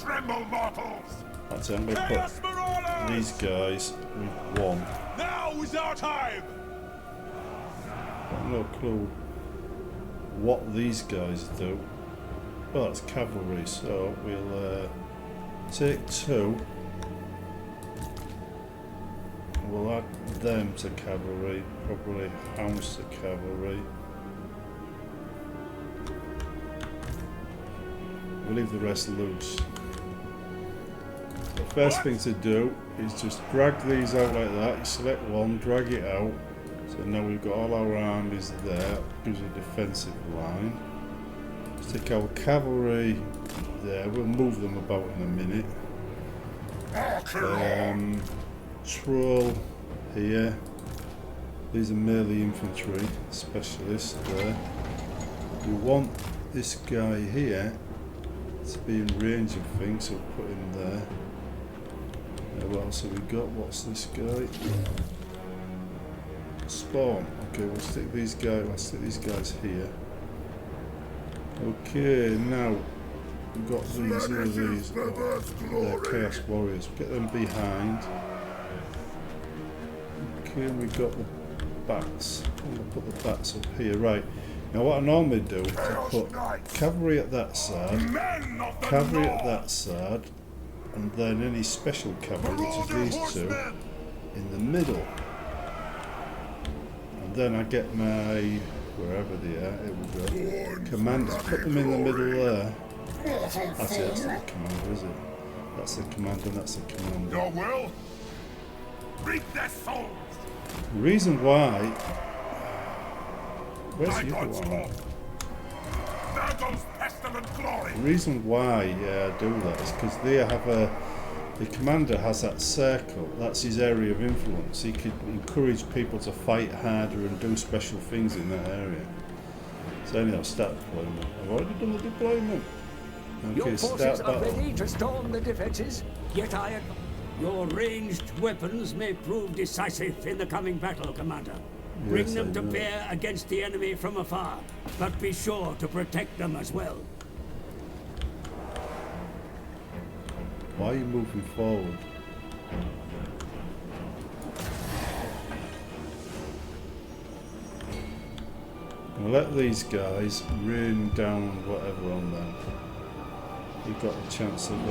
Tremble, mortals! That's it. I'm going to put these guys with 1. Now is our time! I've no clue what these guys do. Well, that's cavalry, so we'll take 2. We'll add them to cavalry, probably hounds to cavalry. We'll leave the rest loose. The first thing to do is just drag these out like that. You select one, drag it out. So now we've got all our armies there. Gives a defensive line. Stick our cavalry there. We'll move them about in a minute. Troll here. These are melee infantry specialists there. We want this guy here to be in range of things, so we'll put him there. What else have we got? What's this guy? Spawn. Okay, we'll stick these guys here. Okay, now we've got these. They're Chaos Warriors. Get them behind. Okay, we've got the bats. I'm going to put the bats up here. Right. Now what I normally do is I put cavalry at that side, cavalry at that side, and then any special cavalry, which is these two, in the middle. And then I get my, wherever they are, it will go, commanders, put them in the middle there. That's not the commander, is it? That's the commander, and that's the commander. Your will? Reap their souls! The reason why... Where's the other one? There goes pestilent glory! The reason why I do that is because they have the commander has that circle, that's his area of influence. He could encourage people to fight harder and do special things in that area. So anyhow, start deployment. I've already done the deployment. Okay, Your forces are ready to storm the defenses, yet Your ranged weapons may prove decisive in the coming battle, Commander. Bring them to bear against the enemy from afar, but be sure to protect them as well. Why are you moving forward? We'll let these guys rain down whatever on them. You've got a chance of...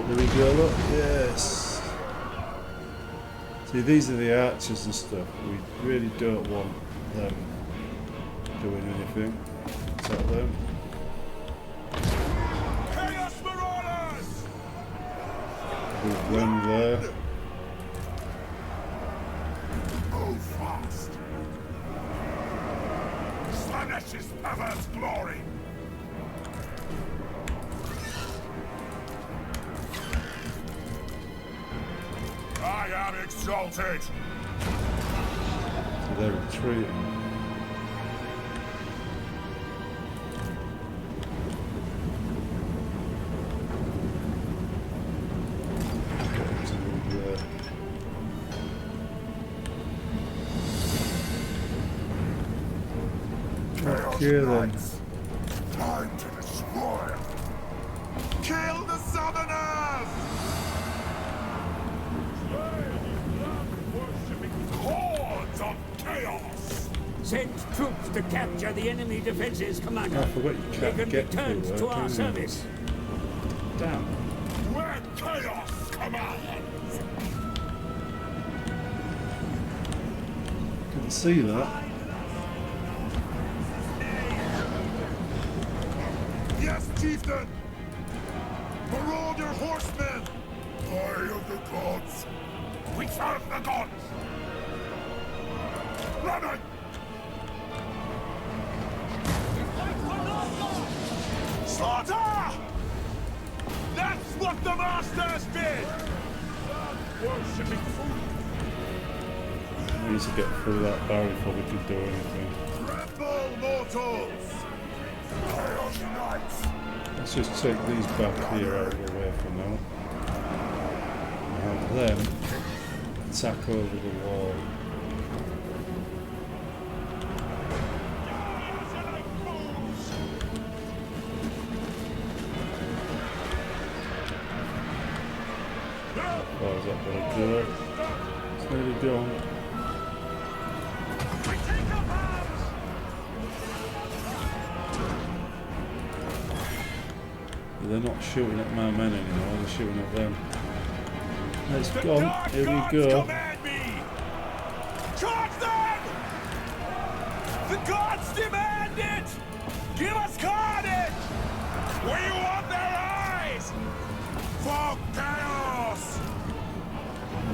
There we go, look, yes! See, these are the archers and stuff. We really don't want them doing anything. Is that them? Chaos Marauders! Move them there. Move fast! Slanesh's perverse glory! I am exalted! So they're retreating. Okay then. Time to destroy! Kill the Southerners! Hordes of chaos! Send troops to capture the enemy defenses, Commander. I forgot you They can't can be get turned through to there, our can you? service. Damn. Where chaos commands! Didn't see that. Yes, chieftain! Marauder horsemen! Eye of the gods! We serve the gods! Running! Slaughter! That's what the masters did! Worshipping food! We need to get through that barrier before we can do anything. Tremble, mortals! Chaos Knights! Let's just take these back here out of the way for now. And have them attack over the wall. Oh, is that gonna do it? It's nearly done. They're not shooting at my men anymore, they're shooting at them. It's gone, here we go. Command me! Charge them! The gods demand it! Give us carnage! We want their eyes! For chaos!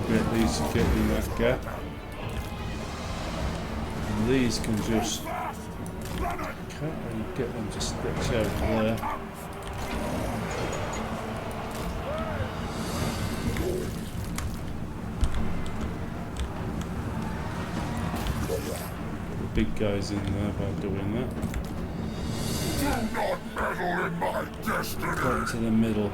Get these to get in that gap. And these can just... Can't really get them to stretch out there. Big guys in there by doing that. Do not meddle in my destiny! Go to the middle.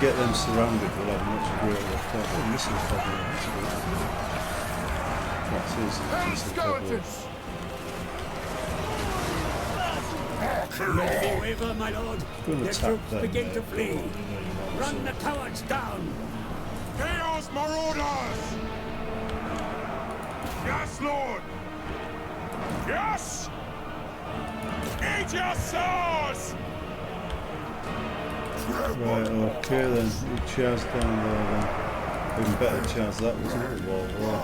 get them surrounded, we'll have a much greater effect. Oh, missile problem, that's good. That's easy, missile problem. Never waver, my lord. Gonna The tap troops them begin there, to flee. but, Run the cowards down. Chaos Marauders! Yes, Lord! Yes! Eat your souls! Right, okay then. We charge down there then. Even better charge that was Total War Warhammer.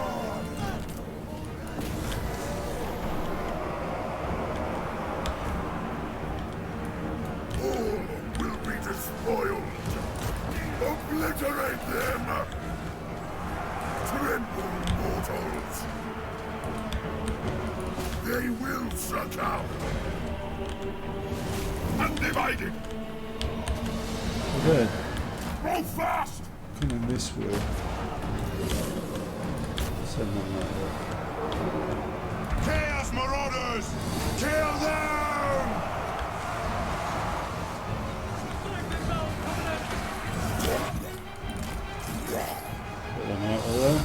All will be despoiled. Obliterate them! Tremble, mortals! They will succumb! Undivided! Good. Go fast! Coming this way. Send them that way. Chaos Marauders! Kill them! Put them out of there.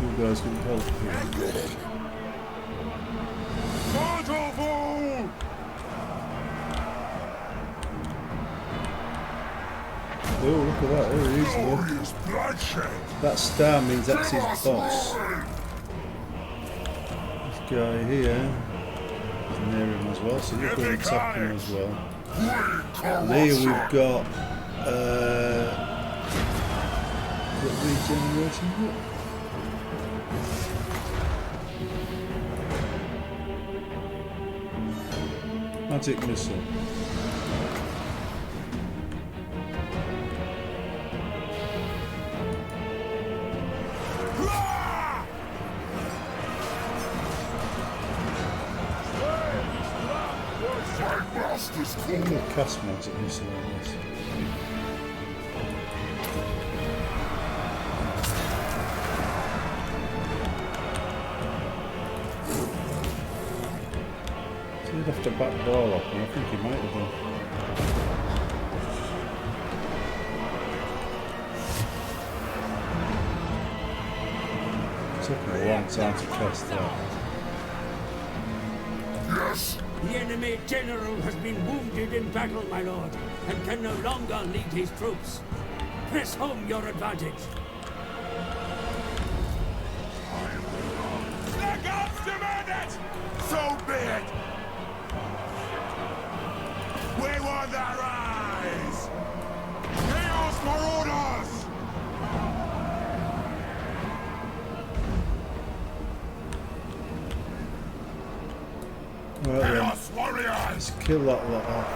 You guys can help here. Total War! Oh, look at that. There he is. Look. Glorious bloodshed! That star means that's his boss. This guy here is near him as well, so you're going to tap him as well. And here we've got regeneration. Magic missile. My master's I'm call! going to cast magic missile on this. So he'd have to back door up, and I think he might have done. It took him a long time to cast that. Yes! The enemy general has been wounded in battle, my lord, and can no longer lead his troops. Press home your advantage. The gods demand it! So be it! We want their eyes! Chaos Marauders! Right then, Chaos warriors! let's kill that lot off.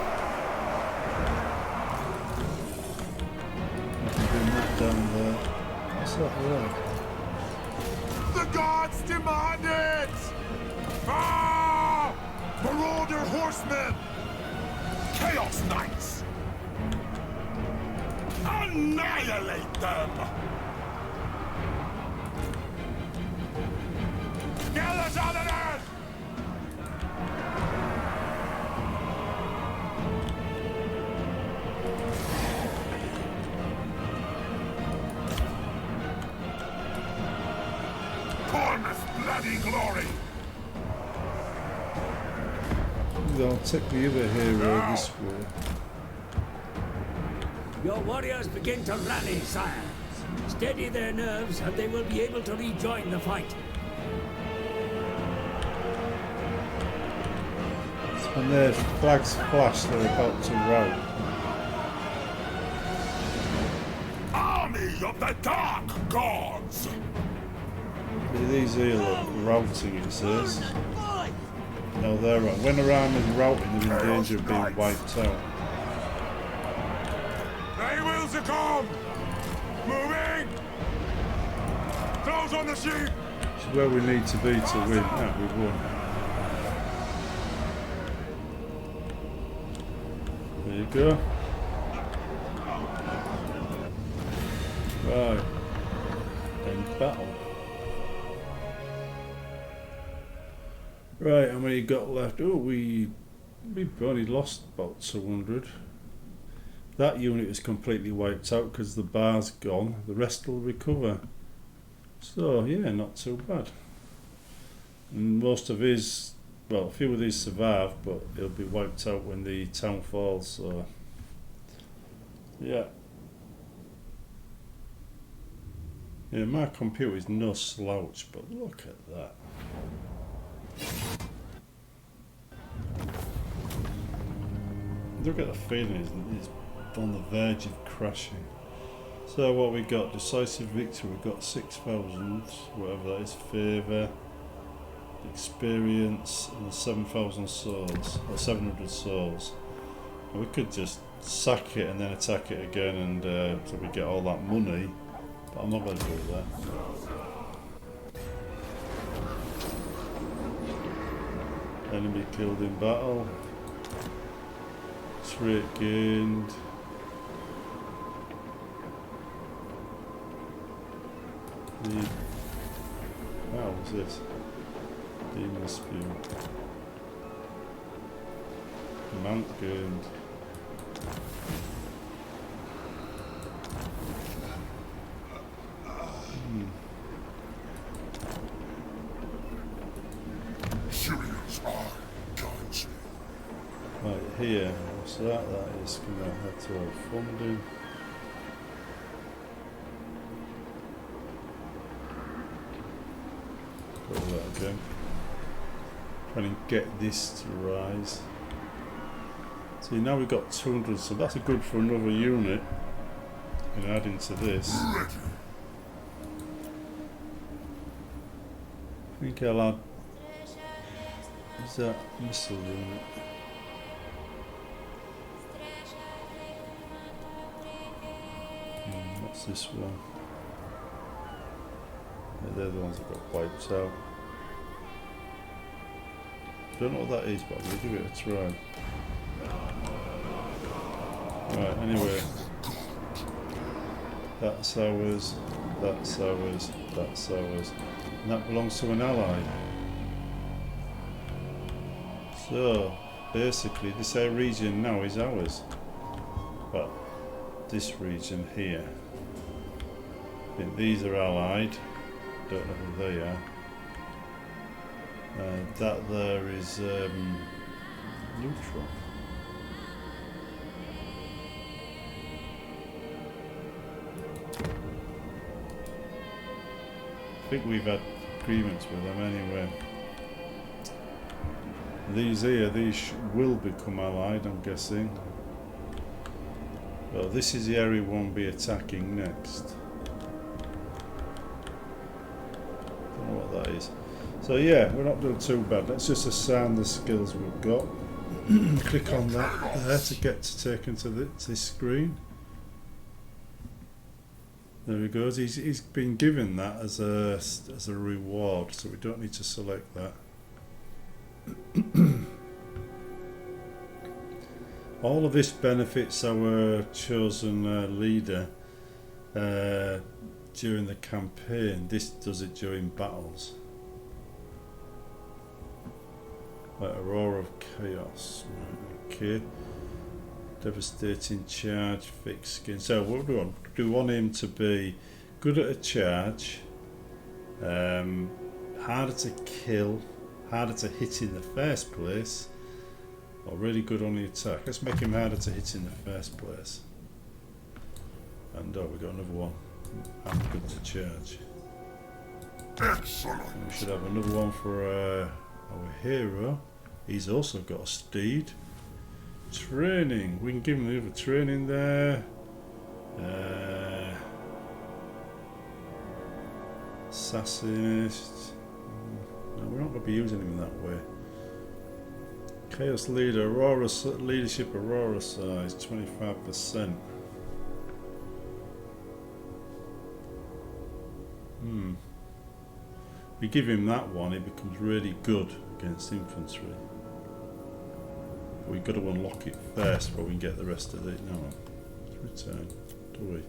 I can bring that down there. What's that there? The gods demand it! Ah! Marauder horsemen! Chaos knights! Annihilate them! Skeletons! Cornus bloody glory! I'll take the other hero this way. Your warriors begin to rally, sire. Steady their nerves, and they will be able to rejoin the fight. When their flags flash, they're about to rout. Army of the Dark Gods! These here look routing, it says. No, they're right. When their army's routing, they're in danger of being wiped out. They will succumb! Moving! Close on the sheep! It's where we need to be to win. No, we won. There you go. Right. End battle. Right, how many got left? Oh, we We've only lost about 200. That unit is completely wiped out because the bar's gone. The rest will recover. So yeah, not too bad. And most of his, well, a few of these survive, but he'll be wiped out when the town falls. So yeah. Yeah, my computer is no slouch, but look at that. Look at the feeling, it's on the verge of crashing. So what we got? Decisive victory. We got 6,000, whatever that is. Favour, experience, and 7,000 souls or 700 souls. And we could just sack it and then attack it again, and so we get all that money. But I'm not going to do that. Enemy killed in battle. Trait gained. Wow, what's this? Demon spew. Mount gained. Sharium's eye guides me. Right here, what's that? That is going to head to our funding. Go that again. Trying to get this to rise. See, now we've got 200, so that's a good for another unit. You can add into this. I think I'll add. Is that missile unit? What's this one? Yeah, they're the ones that got wiped out. Don't know what that is, but I'm going to give it a try. Right, anyway. That's ours, that's ours, that's ours. And that belongs to an ally. So, basically, this region now is ours. But this region here. I think these are allied. Don't know who they are. That there is neutral. I think we've had agreements with them anyway. These here, these will become allied, I'm guessing. Well, this is the area we won't be attacking next. Don't know what that is. So yeah, we're not doing too bad. Let's just assign the skills we've got. Click on that there to get taken to this screen. There he goes. He's been given that as a reward, so we don't need to select that. All of this benefits our chosen leader during the campaign. This does it during battles. Like Aurora of Chaos. Okay. Devastating charge, fixed skin. So what do we want? Do we want him to be good at a charge, harder to kill, harder to hit in the first place, or really good on the attack? Let's make him harder to hit in the first place. And oh, we got another one. I'm good to charge. Excellent. And we should have another one for our hero. He's also got a steed. Training. We can give him the other training there. Assassinist. No, we're not going to be using him that way. Chaos leader. Aurora leadership. Aurora size 25%. We give him that one, he becomes really good against infantry. We've got to unlock it first before we can get the rest of it. No, let's return, do we?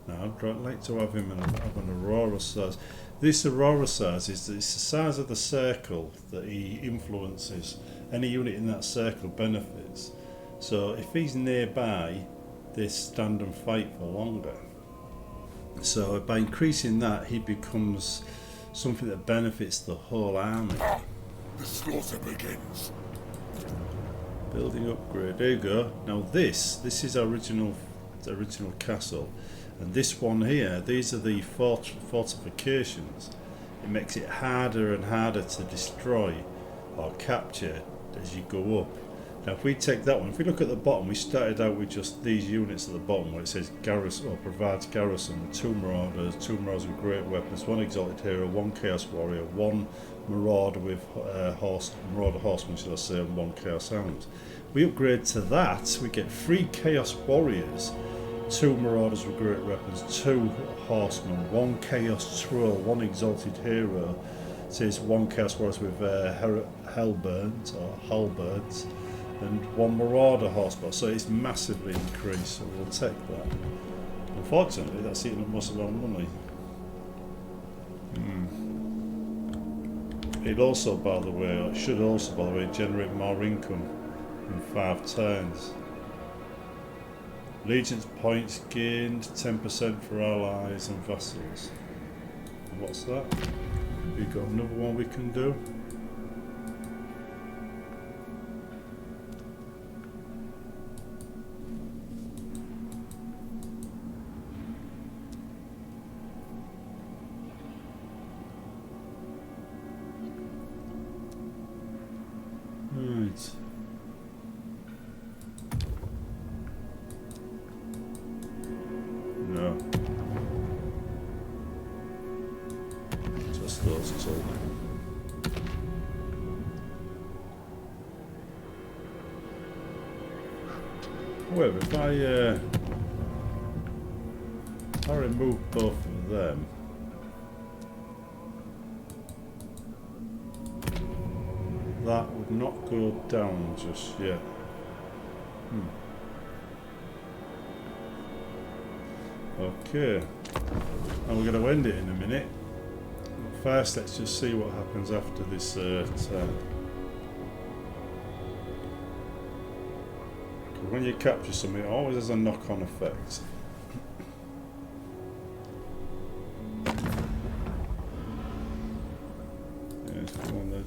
Now I'd like to have him have an Aurora size. This Aurora size is it's the size of the circle that he influences. Any unit in that circle benefits. So if he's nearby, they stand and fight for longer. So by increasing that, he becomes something that benefits the whole army. The slaughter begins. Building upgrade. There you go. Now this is the original castle, and this one here. These are the fortifications. It makes it harder and harder to destroy or capture as you go up. Now if we take that one, if we look at the bottom, we started out with just these units at the bottom where it says garrison or provides garrison with 2 marauders with great weapons, 1 exalted hero, 1 chaos warrior, 1 marauder with marauder horseman should I say, and 1 chaos hound. We upgrade to that, we get 3 chaos warriors, 2 marauders with great weapons, 2 horsemen, 1 chaos troll, 1 exalted hero, it says 1 chaos warriors with halberds or halberds, and 1 marauder horseman, so it's massively increased, so we'll take that. Unfortunately, that's eating up most of our money. It also, by the way, or it should also, by the way, generate more income in 5 turns. Allegiance points gained 10% for allies and vassals. And what's that? We've got another one we can do. Right. No. Just those two. However, if I remove both of them, that would not go down just yet. Okay, and we're going to end it in a minute. But first, let's just see what happens after this turn. When you capture something, it always has a knock-on effect. Yes, come on then.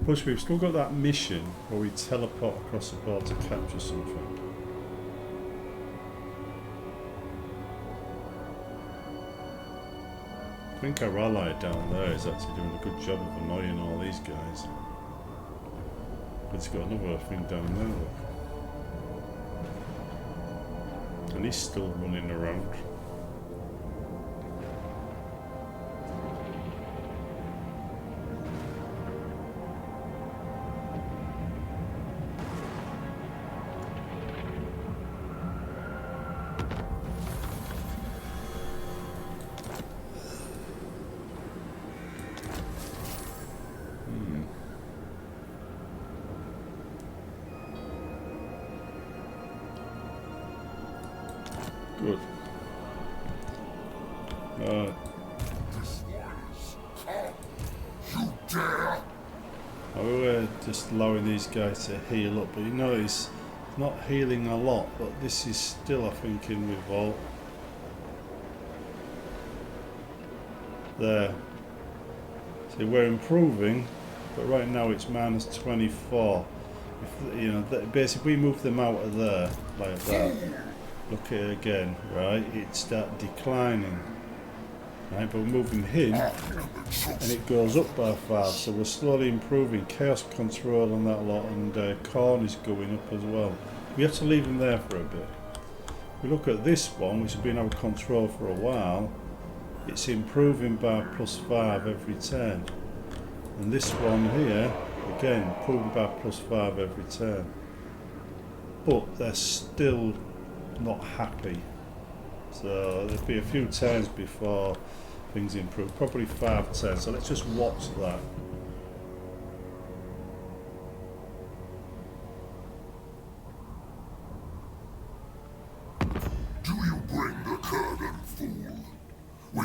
Plus, we've still got that mission where we teleport across the board to capture something. I think our ally down there is actually doing a good job of annoying all these guys. But it's got another thing down there, look. And he's still running around. Good. You dare! We're just allowing these guys to heal up, but you notice not healing a lot, but this is still, I think, in revolt. There. See, we're improving, but right now it's minus 24. If, you know, basically, we move them out of there like that. Look at it again, right? It starts declining, right? But we're moving him, and it goes up by 5. So we're slowly improving. Chaos control on that lot, and corn is going up as well. We have to leave him there for a bit. We look at this one, which has been out of control for a while. It's improving by +5 every turn, and this one here, again, improving by +5 every turn. But they're still not happy, so there'll be a few turns before things improve, probably 5 turns, so let's just watch that.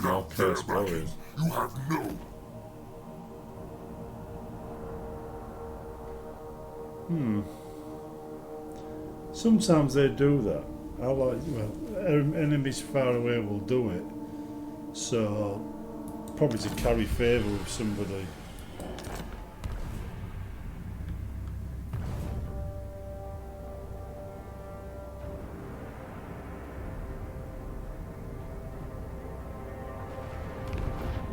Without their Chaos backing, Warriors. you have no... Sometimes they do that. I like, well, enemies far away will do it. So, probably to carry favour with somebody.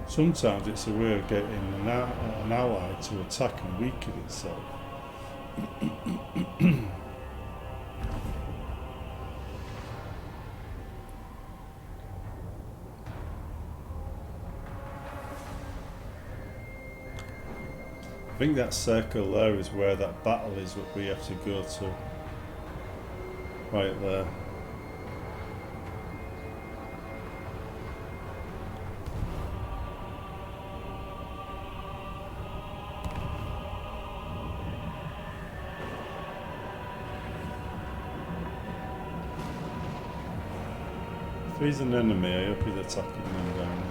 Sometimes it's a way of getting an ally to attack and weaken itself. I think that circle there is where that battle is that we have to go to. Right there. If he's an enemy, I hope he's attacking them down there.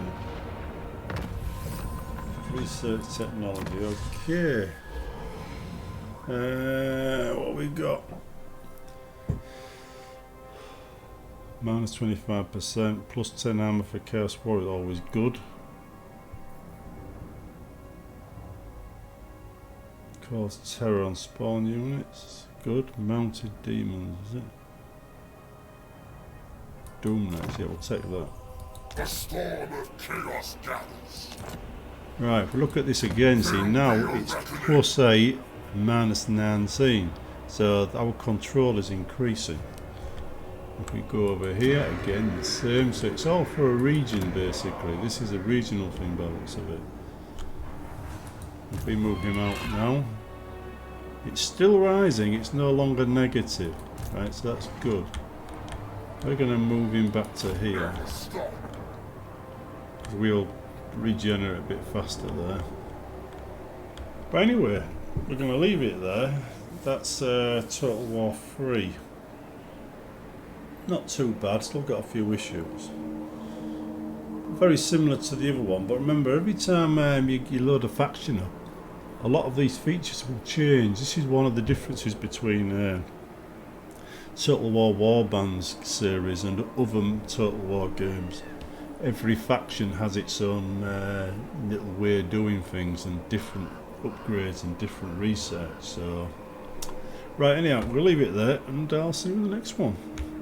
Research technology, okay. What we got? Minus 25%, plus 10 armor for Chaos Warrior, always good. Cause terror on spawn units, good. Mounted demons, is it? Doom Knights, yeah, we'll take that. The storm of chaos gathers. Right, if we look at this again, see now it's plus 8, minus 19. So our control is increasing. If we go over here, again the same. So it's all for a region basically. This is a regional thing by the looks of it. If we move him out now, it's still rising, it's no longer negative. Right, so that's good. We're going to move him back to here. We'll regenerate a bit faster there. But anyway, we're going to leave it there. That's Total War 3. Not too bad, still got a few issues. Very similar to the other one, but remember, every time you load a faction up, a lot of these features will change. This is one of the differences between Total War Warband's series and other Total War games. Every faction has its own little way of doing things and different upgrades and different research. So, right, anyhow, we'll leave it there and I'll see you in the next one.